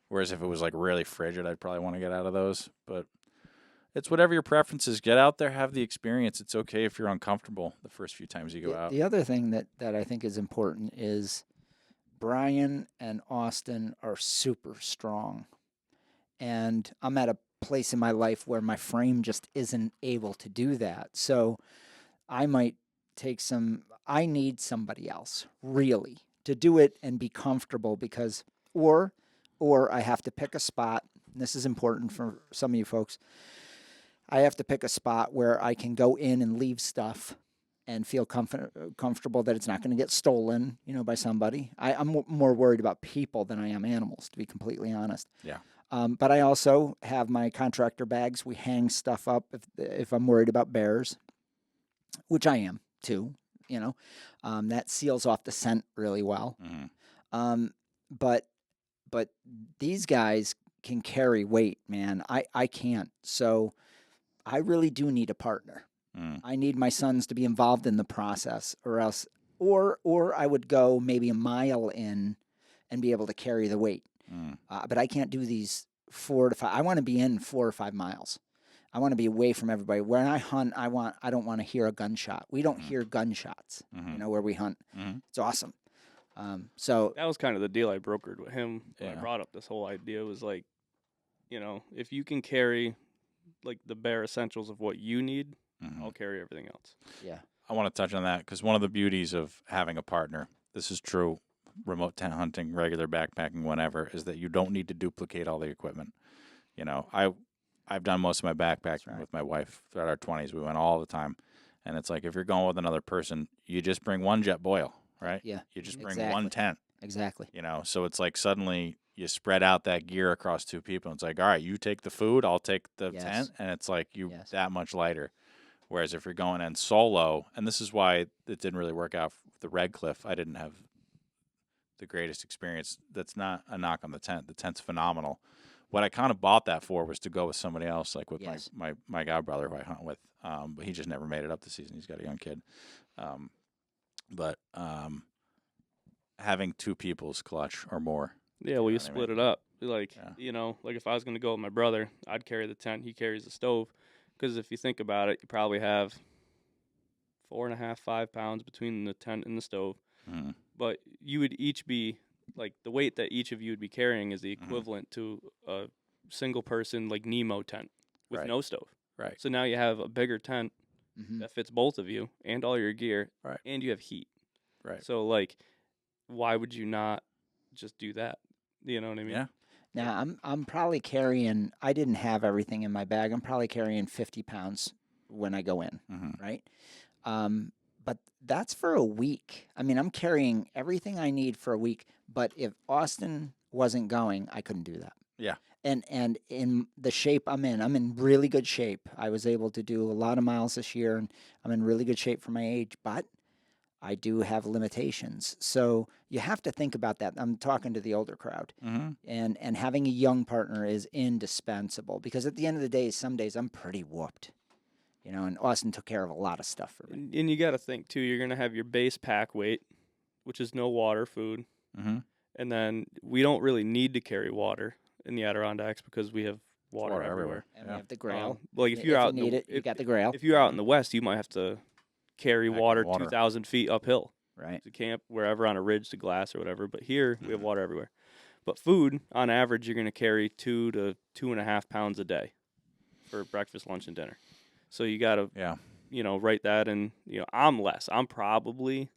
Whereas if it was like really frigid, I'd probably want to get out of those. But it's whatever your preference is. Get out there, have the experience. It's okay if you're uncomfortable the first few times you go out. The other thing that I think is important is Brian and Austin are super strong. And I'm at a place in my life where my frame just isn't able to do that. So I might I need somebody else really to do it and be comfortable because, or I have to pick a spot. And this is important for some of you folks. I have to pick a spot where I can go in and leave stuff and feel comfortable that it's not going to get stolen, by somebody. I'm more worried about people than I am animals, to be completely honest. Yeah. But I also have my contractor bags. We hang stuff up if I'm worried about bears, which I am too. That seals off the scent really well. Mm-hmm. But these guys can carry weight, man. I can't. So I really do need a partner. Mm. I need my sons to be involved in the process, or I would go maybe a mile in and be able to carry the weight. Mm. But I can't do these 4 to 5. I want to be in 4 or 5 miles. I want to be away from everybody. When I hunt, I don't want to hear a gunshot. We don't hear gunshots, Mm-hmm. where we hunt. Mm-hmm. It's awesome. So That was kind of the deal I brokered with him when I Yeah. brought up this whole idea. Was like, if you can carry like the bare essentials of what you need, Mm-hmm. I'll carry everything else. yeah, I want to touch on that because one of the beauties of having a partner, this is true, remote tent hunting, regular backpacking, whatever, is that you don't need to duplicate all the equipment. I've done most of my backpacking right. with my wife throughout our 20s. We went all the time. And it's like if you're going with another person, you just bring one jet boil, right? Yeah, You just bring exactly. one tent, exactly. So it's like suddenly you spread out that gear across 2 people. It's like, all right, you take the food, I'll take the Yes. tent. And it's like Yes. that much lighter. Whereas if you're going in solo, and this is why it didn't really work out with the Red Cliff, I didn't have the greatest experience. That's not a knock on the tent. The tent's phenomenal. What I kind of bought that for was to go with somebody else, like with Yes. my god brother who I hunt with. But he just never made it up this season. He's got a young kid. But having 2 people's clutch or more. Yeah, well, you know what I split mean? it up. Like, Yeah. like if I was going to go with my brother, I'd carry the tent, he carries the stove. Because if you think about it, you probably have 4.5, 5 pounds between the tent and the stove. Mm-hmm. But you would each be like the weight that each of you would be carrying is the equivalent to a single person like Nemo tent with Right. no stove. Right. So now you have a bigger tent that fits both of you and all your gear, Right. and you have heat. Right. So like, why would you not just do that? You know what I mean? Yeah. Now I'm probably carrying. I didn't have everything in my bag. I'm probably carrying 50 pounds when I go in, Mm-hmm. right? But that's for a week. I mean, I'm carrying everything I need for a week. But if Austin wasn't going, I couldn't do that. Yeah. And in the shape I'm in really good shape. I was able to do a lot of miles this year, and I'm in really good shape for my age. But I do have limitations. So you have to think about that. I'm talking to the older crowd. Mm-hmm. And having a young partner is indispensable because at the end of the day, some days I'm pretty whooped. You know, and Austin took care of a lot of stuff for me. And you got to think too. You're gonna have your base pack weight, which is no water, food, Mm-hmm. and then we don't really need to carry water in the Adirondacks because we have water everywhere. And Yeah. we have the Grail. Like if you're out you need in it, you got the Grail. if you're out in the West, you might have to carry Back in water water. 2,000 feet uphill Right. to camp wherever on a ridge to glass or whatever. But here we have water everywhere. But food, on average, you're going to carry 2 to 2.5 pounds a day for breakfast, lunch, and dinner. So you got to, Yeah. write that in. I'm less. I'm probably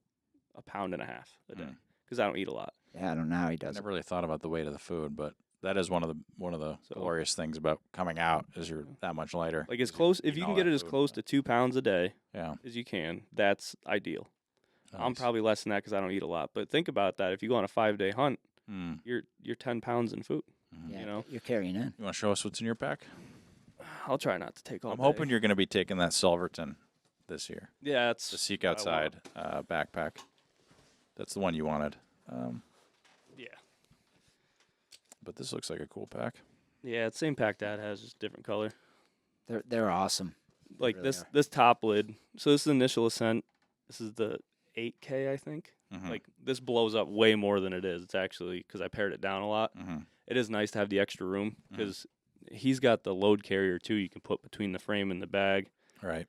1.5 pounds a day because I don't eat a lot. Yeah, I don't know how he I does it. never really thought about the weight of the food, but that is one of the So- glorious things about coming out is you're that much lighter. Like as 'cause close, you're if you eating can all get that it as food. close to 2 pounds a day Yeah. as you can, that's ideal. I'm Nice. probably less than that because I don't eat a lot. But think about that. If you go on a 5-day hunt, Mm. you're 10 pounds in food. Yeah, you're carrying in. You want to show us what's in your pack? I'll try not to take all I'm day. hoping you're going to be taking that Silverton this year. Yeah, it's The Seek what I want. Outside backpack. That's the one you wanted. Yeah. But this looks like a cool pack. Yeah, it's same pack Dad has, just different color. They're awesome. Like really are. this top lid. So this is initial ascent. This is the 8K, I think. Mhm. Like this blows up way more than it is. It's actually because I pared it down a lot. Mm-hmm. It is nice to have the extra room because he's got the load carrier too. You can put between the frame and the bag. Right.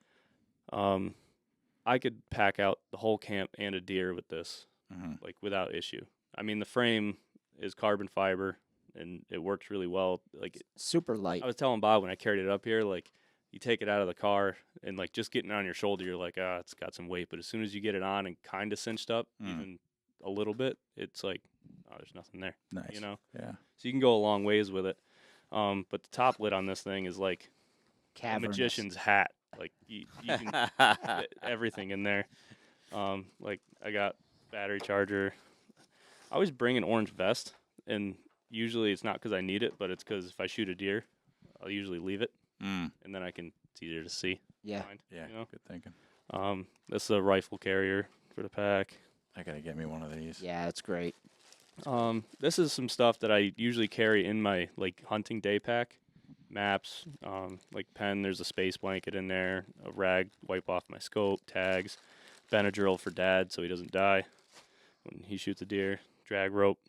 I could pack out the whole camp and a deer with this, Mm-hmm. like without issue. I mean, the frame is carbon fiber and it works really well. Like Super light. I was telling Bob when I carried it up here, like you take it out of the car and like just getting it on your shoulder, you're like, it's got some weight. But as soon as you get it on and kind of cinched up, even a little bit, it's like, there's nothing there. Nice. You know, Yeah. so you can go a long ways with it. But the top lid on this thing is like a Cavernous. magician's hat. Like you can fit everything in there. Like I got battery charger. I always bring an orange vest, and usually it's not because I need it, but it's because if I shoot a deer, I'll usually leave it, Mm. and then it's easier to see. Yeah. Find, Yeah. you know? Good thinking. This is a rifle carrier for the pack. I gotta get me one of these. Yeah, it's great. This is some stuff that I usually carry in my like hunting day pack. Maps, like pen. There's a space blanket in there. A rag, wipe off my scope. Tags, Benadryl for Dad so he doesn't die when he shoots a deer. Drag rope.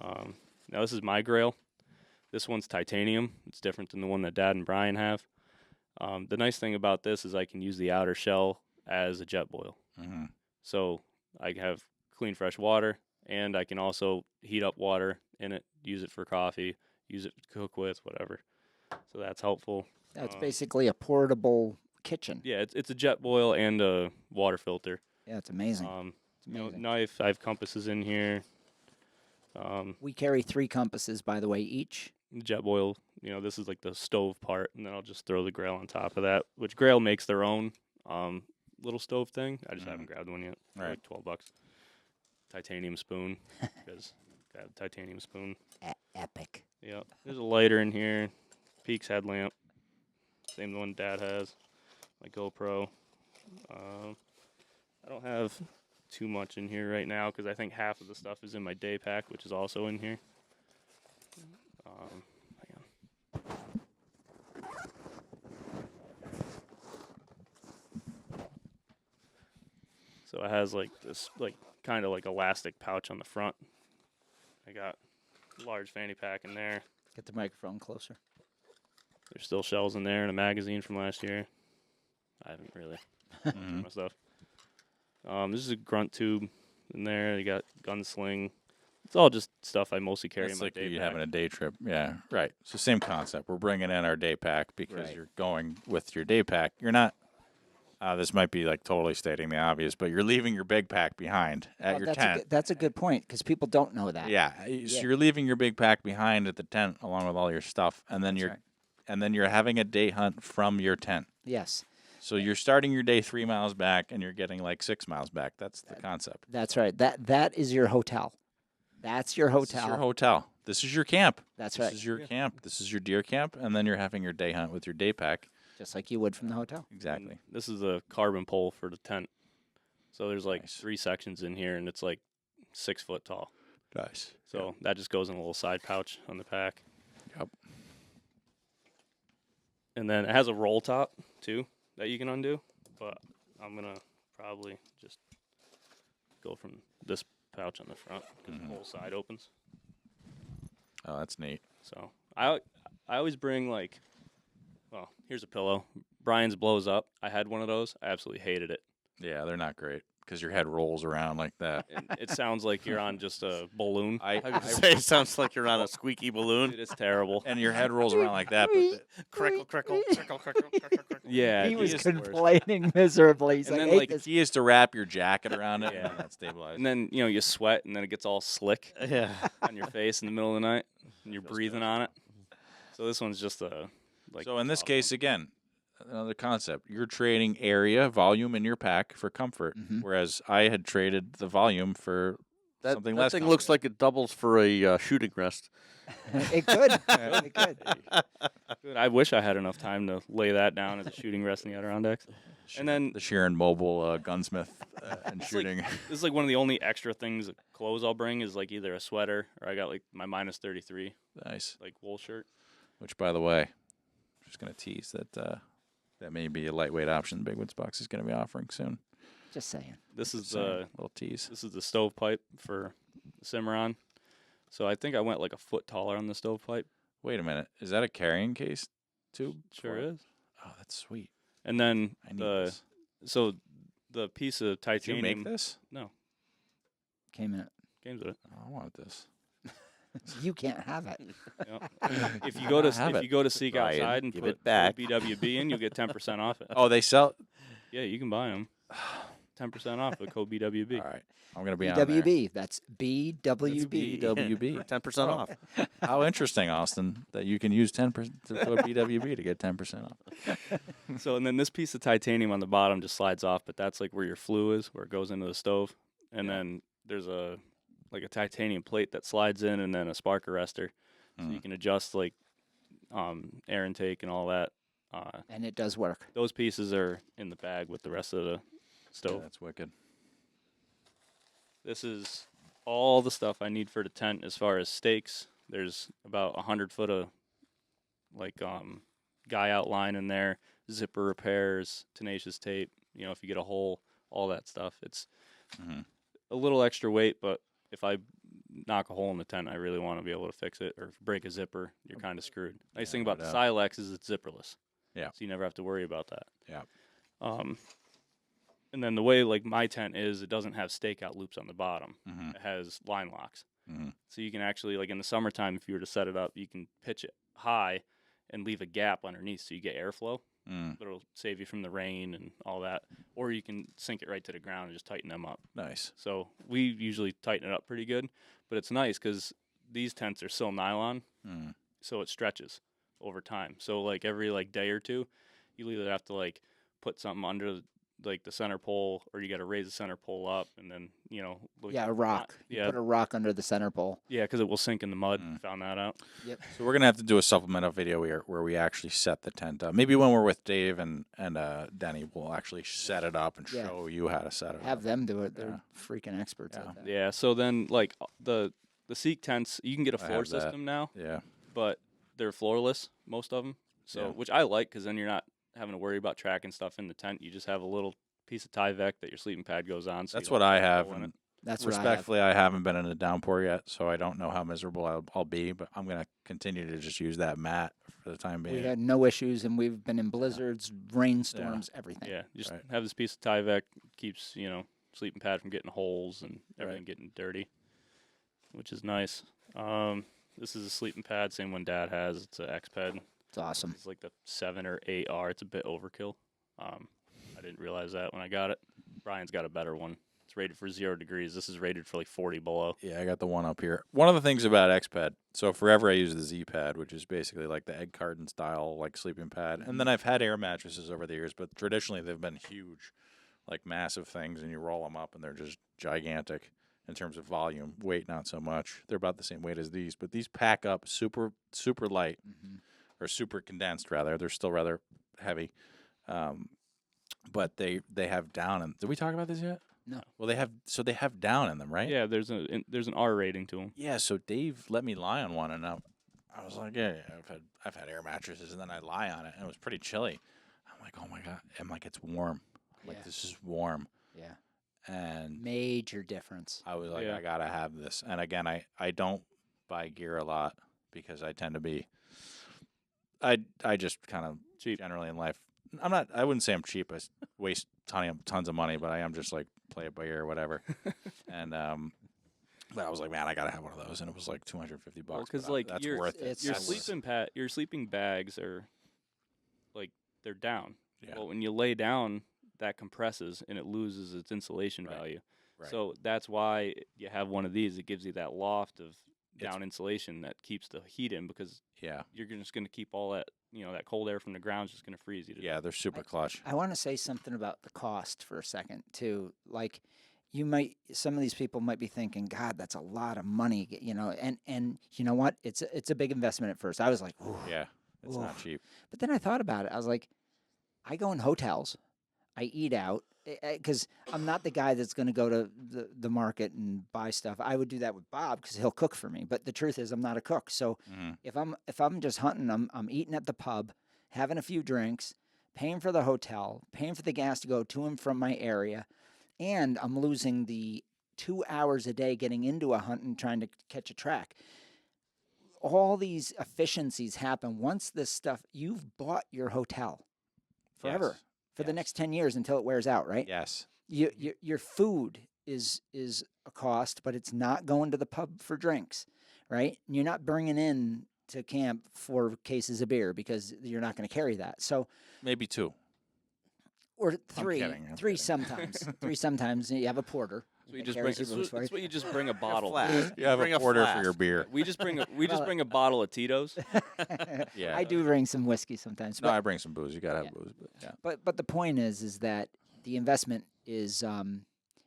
Now this is my Grail. This one's titanium. It's different than the one that Dad and Brian have. The nice thing about this is I can use the outer shell as a jet boil. Mm-hmm. So I have clean, fresh water, and I can also heat up water in it, use it for coffee, use it to cook with, whatever. So that's helpful. That's basically a portable kitchen. Yeah, it's a jet boil and a water filter. Yeah, it's amazing. It's amazing. knife. I have compasses in here. We carry 3 compasses, by the way, each. Jet boil. This is like the stove part, and then I'll just throw the Grail on top of that. Which Grail makes their own little stove thing. I just haven't grabbed one yet. They're Right. like $12. Titanium spoon, because got a titanium spoon. Epic. Yep. There's a lighter in here. Peaks headlamp. Same one Dad has. My GoPro. I don't have too much in here right now because I think half of the stuff is in my day pack, which is also in here. Hang on. So it has like this, like kind of like elastic pouch on the front. I got a large fanny pack in there. Get the microphone closer. There's still shells in there and a magazine from last year. I haven't really Mhm. My stuff. This is a grunt tube in there. You got gunsling. It's all just stuff I mostly carry That's in my like day you pack. having a day trip. Yeah, right. So same concept. We're bringing in our day pack because Right. you're going with your day pack. You're not. This might be like totally stating the obvious, but you're leaving your big pack behind at Oh, your that's tent. that's a good point because people don't know that. Yeah, so Yeah. you're leaving your big pack behind at the tent along with all your stuff, and then That's right. you're having a day hunt from your tent. Yes, So you're starting your day 3 miles back, and you're getting like 6 miles back. That's the concept. that's right. That is your hotel. That's your This is hotel. your hotel. This is your camp. That's This right. is your camp. This is your deer camp, and then you're having your day hunt with your day pack. Just like you would from the hotel. Exactly. And this is a carbon pole for the tent. So there's like Nice. 3 sections in here, and it's like 6 foot tall. Nice. So that just goes in a little side pouch on the pack. Yep. And then it has a roll top too that you can undo. But I'm gonna probably just go from this pouch on the front because the whole side opens. Oh, that's neat. So I always bring like, well, here's a pillow. Brian's blows up. I had one of those. I absolutely hated it. Yeah, they're not great because your head rolls around like that. And it sounds like you're on just a balloon. I would say it sounds like you're on a squeaky balloon. Dude, it's terrible. And your head rolls around like that. But Crackle, crackle, crackle, crackle, crackle, crackle. Yeah, He it was is the worst. complaining miserably. He's And like, then, "Hate like, the this." key is to wrap your jacket around it Yeah. and that stabilizes. And then you sweat, and then it gets all slick Yeah. on your face in the middle of the night, and you're breathing on it. So this one's just a like. So in this soft case, one. again, another concept. You're trading area, volume in your pack for comfort, Mhm. whereas I had traded the volume for That, something that less thing looks comfort. like it doubles for a shooting rest. It could. It could. Dude, I wish I had enough time to lay that down as a shooting rest in the Adirondacks. And then the Sheeran Mobile gunsmith and It's like- shooting. this is like one of the only extra things, clothes I'll bring is like either a sweater or I got like my minus 33 Nice. like wool shirt. Which, by the way, I'm just going to tease that that may be a lightweight option Big Woods Box is going to be offering soon. Just saying. This is Just saying, the little tease. this is the stovepipe for the Cimarron. So I think I went like a foot taller on the stovepipe. Wait a minute. Is that a carrying case tube? Sure for it? is. Oh, that's sweet. And then I need this. so the piece of Did you titanium. make this? No, Came in it. games with it. Oh, I want this. You can't have it. Yeah. If you go to Have if it. you go to Seek Ryan, Outside and give put it back. BWB in, you'll get 10% off it. Oh, they sell. Yeah, you can buy them. 10% off with code BWB. All right. I'm going to be on there. BWB. That's BWB. BWB. 10% off. How interesting, Austin, that you can use 10% code BWB to get 10% off. So, and then this piece of titanium on the bottom just slides off, but that's like where your flue is, where it goes into the stove. And Yeah. then there's a titanium plate that slides in, and then a spark arrestor, so you can adjust like air intake and all that. And it does work. Those pieces are in the bag with the rest of the Yeah, stove. that's wicked. This is all the stuff I need for the tent as far as stakes. There's about 100 foot of like guy outline in there, zipper repairs, tenacious tape. If you get a hole, all that stuff. It's Mhm. a little extra weight, but if I knock a hole in the tent, I really want to be able to fix it. Or if you break a zipper, you're kind of screwed. Nice Yeah, thing no about the doubt. Sillex is it's zipperless. Yeah. So you never have to worry about that. Yeah. And then the way like my tent is, it doesn't have stakeout loops on the bottom. Mhm. It has line locks. Mhm. So you can actually, like in the summertime, if you were to set it up, you can pitch it high and leave a gap underneath so you get airflow. Mm, That'll save you from the rain and all that. Or you can sink it right to the ground and just tighten them up. nice. So we usually tighten it up pretty good. But it's nice because these tents are so nylon, Mm. so it stretches over time. So like every like day or two, you either have to like put something under like the center pole, or you got to raise the center pole up, and then look, Yeah, a rock. You Yeah, put a rock under the center pole. yeah, because it will sink in the mud. Mm. Found that out. So we're gonna have to do a supplemental video where we actually set the tent up. Maybe when we're with Dave and Denny, we'll actually set it up and Yeah. show you how to set it Have up. them do it. They're Yeah. freaking experts Yeah. at that. Yeah. So then like the Seek tents, you can get a I floor have that. system now, Yeah. but they're floorless, most of them. So Yeah. which I like because then you're not having to worry about tracking stuff in the tent. You just have a little piece of Tyvek that your sleeping pad goes on. So That's you what don't I have a have, hole in and That's what Respectfully, I haven't been in a downpour yet, so I don't know how miserable I'll be, but I'm going to continue to just use that mat for the time we being. had no issues, and we've been in blizzards, rainstorms, everything. Yeah, just Right. have this piece of Tyvek, keeps, sleeping pad from getting holes and everything getting dirty, which is nice. This is a sleeping pad, same one Dad has. It's an X-Ped. It's awesome. It's like the 7 or 8R. It's a bit overkill. I didn't realize that when I got it. Brian's got a better one. It's rated for 0 degrees. This is rated for like 40 below. Yeah, I got the one up here. One of the things about X-Pad, so forever I use the Z-Pad, which is basically like the egg carton style, like sleeping pad. And then I've had air mattresses over the years, but traditionally they've been huge, like massive things, and you roll them up and they're just gigantic in terms of volume. Weight, not so much. They're about the same weight as these, but these pack up super, super light, or super condensed, rather. They're still rather heavy. But they have down. And did we talk about this yet? No. Well, they have down in them, right? Yeah, there's an R rating to them. Yeah. So Dave let me lie on one, and I was like, yeah, I've had air mattresses, and then I lie on it, and it was pretty chilly. I'm like, oh my god, I'm like, it's warm. I'm like, this is warm. Yeah. And Major difference. I was like, Yeah. I gotta have this. And again, I don't buy gear a lot because I tend to be. I just kind of Cheap. generally in life. I wouldn't say I'm cheap. I waste tons of money, but I am just like play it by ear or whatever. And but I was like, man, I gotta have one of those, and it was like $250. Well, because but like that's your worth it. your That's- sleeping bags are like they're down. Yeah. Well, when you lay down, that compresses and it loses its insulation Right. value. Right. So that's why you have one of these. It gives you that loft of It's- down insulation that keeps the heat in, because Yeah, you're just going to keep all that, that cold air from the ground is just going to freeze you to yeah, they're super clutch. I want to say something about the cost for a second too. Like, some of these people might be thinking, God, that's a lot of money, and you know what? It's a big investment at first. I was like, ooh. Yeah, it's not Oof. cheap. But then I thought about it. I was like, I go in hotels, I eat out, because I'm not the guy that's going to go to the market and buy stuff. I would do that with Bob because he'll cook for me. But the truth is, I'm not a cook. So Mhm. if I'm just hunting, I'm eating at the pub, having a few drinks, paying for the hotel, paying for the gas to go to and from my area, and I'm losing the 2 hours a day getting into a hunt and trying to catch a track. All these efficiencies happen once this stuff, you've bought your hotel forever Yes. for the Yes. next 10 years until it wears out, right? Yes. Your food is a cost, but it's not going to the pub for drinks, right? And you're not bringing in to camp 4 cases of beer because you're not going to carry that. So, Maybe 2. or 3, kidding, I'm 3 kidding. sometimes, 3 sometimes. You have a porter. So you that just carries bring. your booze for It's you. what you just bring a bottle. flask. You have Bring a a quarter for your flask. beer. We just bring Well, a bottle of Tito's. Yeah. I do bring some whiskey sometimes. No, but I bring some booze. You gotta have Yeah. booze, but yeah. But the point is that the investment is,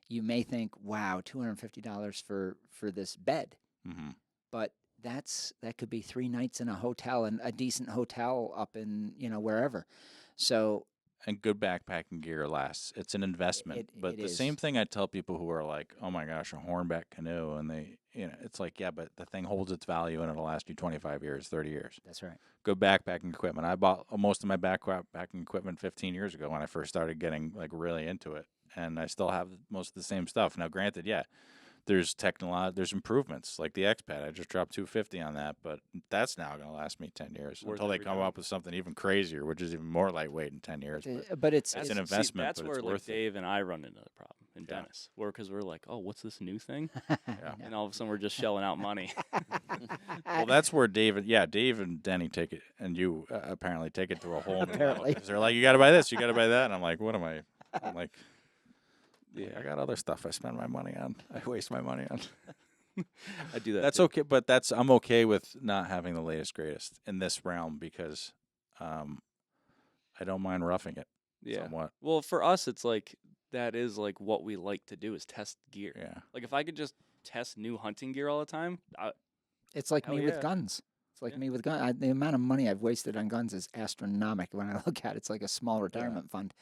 you may think, wow, $250 for this bed, Mm-hmm. but that could be 3 nights in a hotel, and a decent hotel up in wherever. So And good backpacking gear lasts. It's an investment. But it the same is. thing I tell people who are like, "Oh my gosh, a hornback canoe," and they, it's like, yeah, but the thing holds its value and it'll last you 25 years, 30 years. that's right. Good backpacking equipment. I bought most of my backpacking equipment 15 years ago when I first started getting like really into it, and I still have most of the same stuff. Now, granted, yeah, there's improvements like the X-Pad. I just dropped $250 on that, but that's now going to last me 10 years Worth until they every come dime. up with something even crazier, which is even more lightweight in 10 years. But But it's That's it's- an investment, That's but where it's like worth it. Dave and I run into the problem in Yeah. Dennis, because we're like, oh, what's this new thing? Yeah. And all of a sudden we're just shelling out money. Well, that's where Dave and Denny take it, and you apparently take it to a whole new level. Apparently. 'Cause they're like, you got to buy this, you got to buy that, and I'm like, what am I? I'm like, Yeah. I got other stuff I spend my money on. I waste my money on. I do that. That's too. okay, but I'm okay with not having the latest greatest in this realm because I don't mind roughing it Yeah. somewhat. Well, for us, it's like that is like what we like to do is test gear. Yeah. Like if I could just test new hunting gear all the time, It's like Hell me yeah. with guns. It's like Yeah. me with guns. The amount of money I've wasted on guns is astronomical when I look at it. It's like a small retirement fund.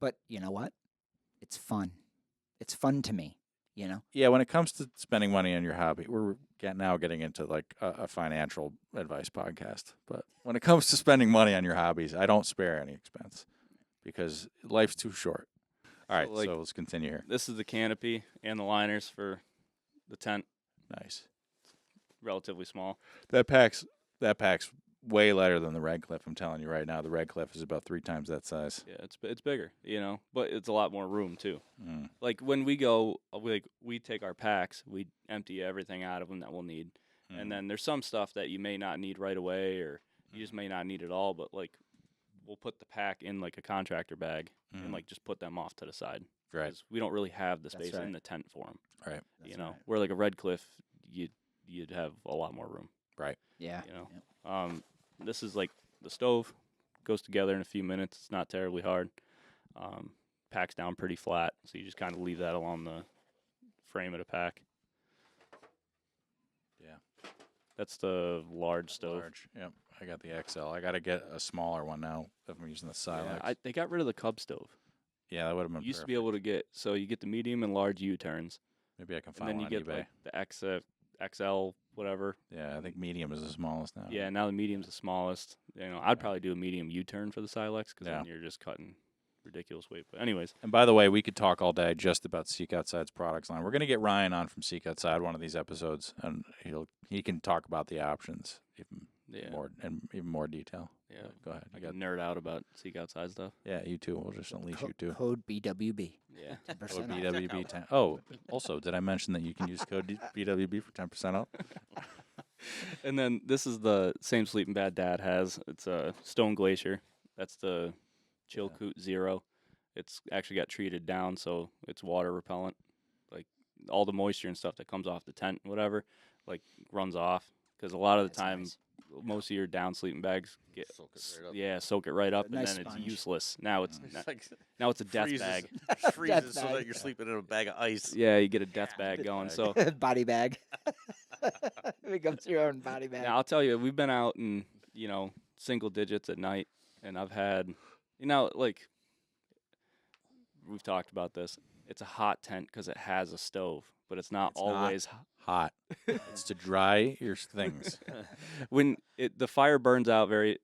But you know what? It's fun. It's fun to me, Yeah, when it comes to spending money on your hobby, we're now getting into like a financial advice podcast. But when it comes to spending money on your hobbies, I don't spare any expense because life's too short. All right, like, so let's continue here. This is the canopy and the liners for the tent. Nice. Relatively small. That pack's way lighter than the Red Cliff. I'm telling you right now, the Red Cliff is about 3 times that size. Yeah, it's bigger, but it's a lot more room too. Mm. Like when we go, we take our packs, we empty everything out of them that we'll need, and then there's some stuff that you may not need right away, or you just may not need it all. But like, we'll put the pack in like a contractor bag and like just put them off to the side. Right. 'Cause we don't really have the That's space right. in the tent for them. Right. Where like a Red Cliff, you'd have a lot more room. Right. Yeah. Yep. This is like the stove, goes together in a few minutes. It's not terribly hard. Packs down pretty flat, so you just kind of leave that along the frame of the pack. Yeah. That's the large stove. Large. Yep. I got the XL. I got to get a smaller one now if I'm using the Sillex. Yeah, they got rid of the Cub stove. Yeah, that would have been You used to be perfect. able to get the medium and large U-turns, Maybe I can and find then one you on get eBay. like the XL, whatever. Yeah, I think medium is the smallest now. Yeah, now the medium's the smallest. I'd probably do a medium U-turn for the Sillex because then you're just cutting ridiculous weight. But anyways, And by the way, we could talk all day just about Seek Outside's products line. We're going to get Ryan on from Seek Outside one of these episodes, and he can talk about the options even more detail. Yeah. Go ahead. I got nerd out about Seek Outside stuff. Yeah, you too. We'll just unleash you too. Code BWB. Yeah. 10% Code off. BWB 10. Oh, also, did I mention that you can use code BWB for 10% off? And then this is the same sleeping bag Dad has. It's a Stone Glacier. That's the Chill Coot Zero. It's actually got treated down, so it's water repellent. Like all the moisture and stuff that comes off the tent, whatever, like runs off. Because a lot of the That's time, nice. most of your down sleeping bags get Soak it right up. soak it right up, Nice and then sponge. it's useless. Now it's It's like now it's a death freezes, bag. freezes Death so bag. that you're sleeping in a bag of ice. Yeah, you get a death bag going. bag. So Body bag. Becomes your own body bag. now I'll tell you, we've been out in single digits at night, and I've had like we've talked about this. It's a hot tent because it has a stove, but it's not It's not. always Hot. It's to dry your things. when the fire burns out very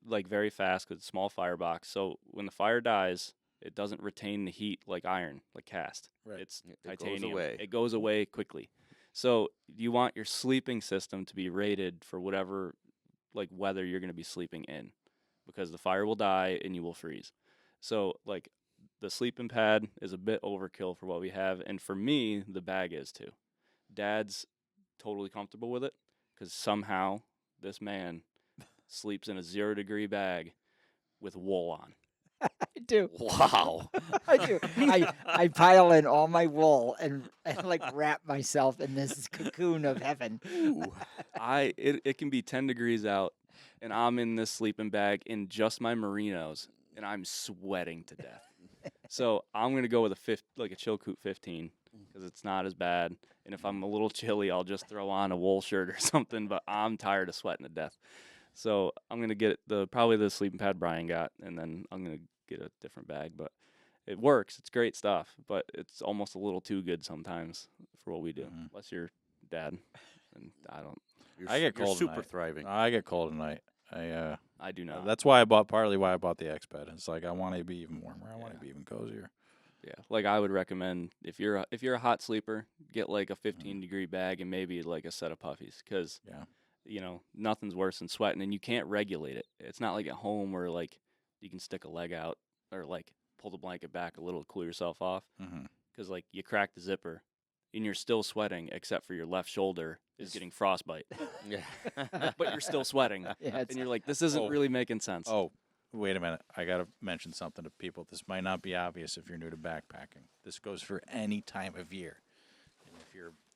fast because it's a small firebox. So when the fire dies, it doesn't retain the heat like iron, like cast. Right. It's It goes titanium. away. It goes away quickly. So you want your sleeping system to be rated for whatever like weather you're going to be sleeping in, because the fire will die and you will freeze. So like the sleeping pad is a bit overkill for what we have, and for me the bag is too. Dad's totally comfortable with it because somehow this man sleeps in a 0-degree bag with wool on. I do. Wow. I do. I pile in all my wool and like wrap myself in this cocoon of heaven. It can be 10 degrees out, and I'm in this sleeping bag in just my merinos, and I'm sweating to death. So I'm gonna go with a Chill Coot 15 because it's not as bad. And if I'm a little chilly, I'll just throw on a wool shirt or something. But I'm tired of sweating to death, so I'm gonna get probably the sleeping pad Brian got, and then I'm gonna get a different bag. But it works. It's great stuff, but it's almost a little too good sometimes for what we do. Mhm. Unless you're Dad, and I don't. I get You're cold super at night. thriving. I get cold at night. I do not. That's partly why I bought the X bed. It's like I want to be even warmer. I want to be even cozier. Yeah, like I would recommend if you're a hot sleeper, get like a 15-degree bag and maybe like a set of puffies, because Yeah. Nothing's worse than sweating, and you can't regulate it. It's not like at home where like you can stick a leg out or like pull the blanket back a little to cool yourself off, Mm-hmm. because like you crack the zipper and you're still sweating except for your left shoulder is getting frostbite, Yeah. but you're still sweating, Yeah, and you're like, this isn't really making sense. Oh, wait a minute. I got to mention something to people. This might not be obvious if you're new to backpacking. This goes for any time of year. And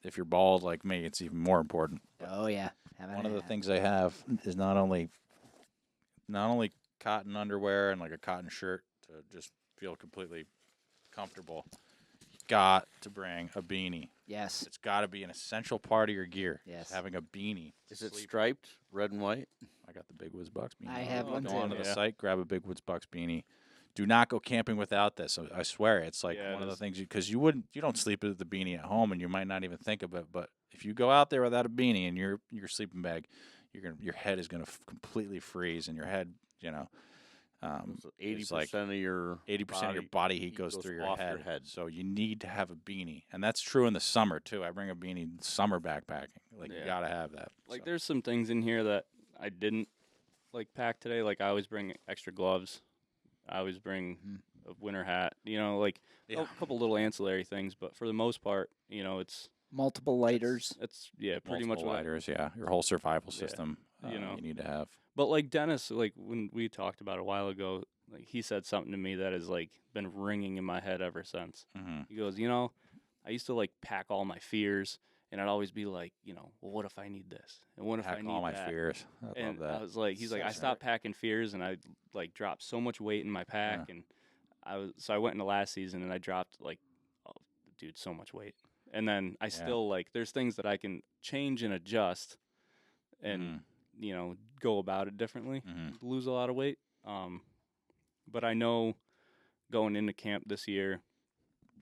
if you're bald like me, it's even more important. Oh yeah. One of the things I have is not only cotton underwear and like a cotton shirt to just feel completely comfortable. You got to bring a beanie. Yes. It's got to be an essential part of your gear. Yes. Having a beanie. Is it Sleep. striped, red and white? I got the Big Woods Bucks beanie. I have one Go too. onto the Yeah. site, grab a Big Woods Bucks beanie. Do not go camping without this. I swear, it's like Yeah, one it of the is. things because you don't sleep with the beanie at home, and you might not even think of it. But if you go out there without a beanie in your sleeping bag, your head is gonna completely freeze, and your head, So 80% of your 80% of your body heat goes through your head. So you need to have a beanie, and that's true in the summer too. I bring a beanie in summer backpacking. Like you gotta have that. Like there's some things in here that I didn't like pack today. Like I always bring extra gloves. I always bring a winter hat. You know, like a couple little ancillary things, but for the most part, you know, it's multiple lighters. It's pretty much lighters. Your whole survival system. You know, you need to have. But like Dennis, like when we talked about it a while ago, like he said something to me that has like been ringing in my head ever since. Mm-hmm. He goes, you know, I used to like pack all my fears, and I'd always be like, you know, well, what if I need this, and what if I need all my that? fears? I love that. I was like, he's like, I stopped packing fears, and I like dropped so much weight in my pack, and I went into last season and I dropped like, so much weight, and then I still like, there's things that I can change and adjust, and you know, go about it differently, lose a lot of weight. But I know going into camp this year,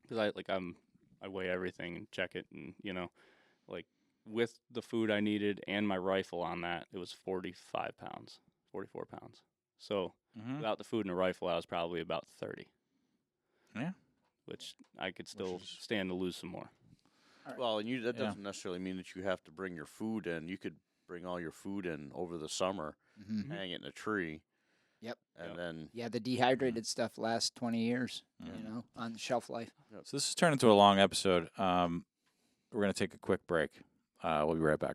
because I weigh everything and check it, and you know, like with the food I needed and my rifle on that, it was 44 pounds. So without the food and the rifle, I was probably about 30. Yeah. Which I could still stand to lose some more. Right. Well, and that doesn't necessarily mean that you have to bring your food in. You could bring all your food in over the summer, hang it in a tree. Yep. And then the dehydrated stuff lasts 20 years, you know, on shelf life. Yep. So this has turned into a long episode. We're going to take a quick break. We'll be right back.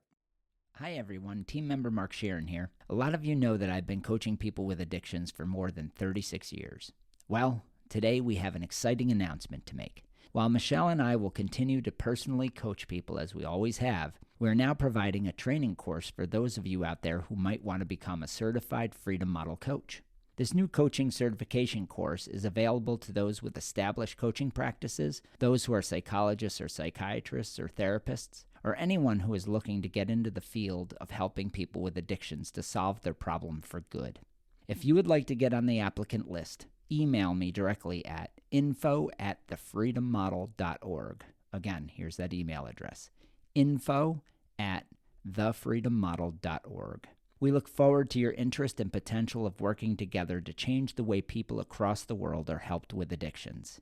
Hi, everyone. Team member Mark Sharon here. A lot of you know that I've been coaching people with addictions for more than 36 years. Well, today we have an exciting announcement to make. While Michelle and I will continue to personally coach people as we always have, we're now providing a training course for those of you out there who might want to become a certified Freedom Model coach. This new coaching certification course is available to those with established coaching practices, those who are psychologists or psychiatrists or therapists, or anyone who is looking to get into the field of helping people with addictions to solve their problem for good. If you would like to get on the applicant list, email me directly at info@thefreedommodel.org. Again, here's that email address, info@thefreedommodel.org. We look forward to your interest and potential of working together to change the way people across the world are helped with addictions.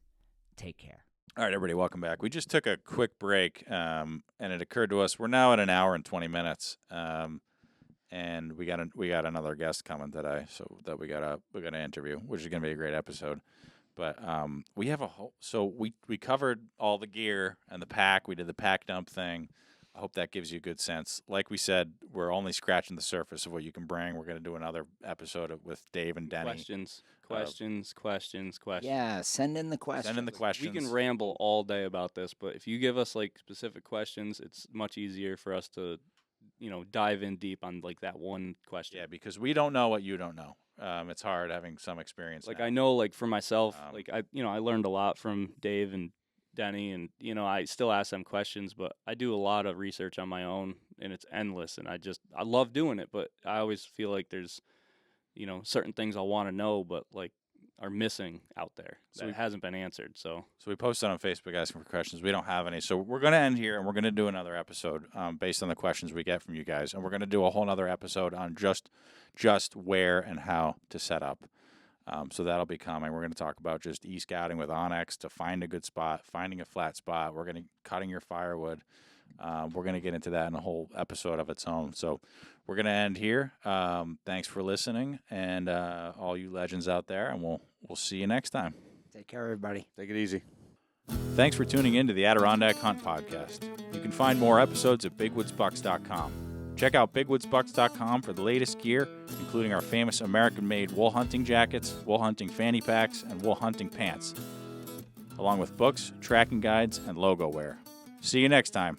Take care. All right, everybody, welcome back. We just took a quick break, and it occurred to us we're now at an hour and 20 minutes, and we got another guest coming today, so that we got to interview, which is going to be a great episode. But we have we covered all the gear and the pack. We did the pack dump thing. I hope that gives you a good sense. Like we said, we're only scratching the surface of what you can bring. We're going to do another episode with Dave and Denny. Questions. Yeah, send in the questions. We can ramble all day about this, but if you give us like specific questions, it's much easier for us to, you know, dive in deep on like that one question. Yeah, because we don't know what you don't know. It's hard having some experience. Like now. I know, like for myself, like I learned a lot from Dave and Denny, and you know, I still ask them questions, but I do a lot of research on my own, and it's endless, and I love doing it, but I always feel like there's, you know, certain things I want to know, but like are missing out there that hasn't been answered. So we posted on Facebook asking for questions. We don't have any, so we're going to end here, and we're going to do another episode based on the questions we get from you guys, and we're going to do a whole other episode on just where and how to set up. So that'll be coming. We're going to talk about just e-scouting with Onyx to find a good spot, finding a flat spot. We're going to cutting your firewood. We're going to get into that in a whole episode of its own. So we're going to end here. Thanks for listening, and all you legends out there, and we'll see you next time. Take care, everybody. Take it easy. Thanks for tuning in to the Adirondack Hunt Podcast. You can find more episodes at bigwoodsbucks.com. Check out bigwoodsbucks.com for the latest gear, including our famous American-made wool hunting jackets, wool hunting fanny packs, and wool hunting pants, along with books, tracking guides, and logo wear. See you next time.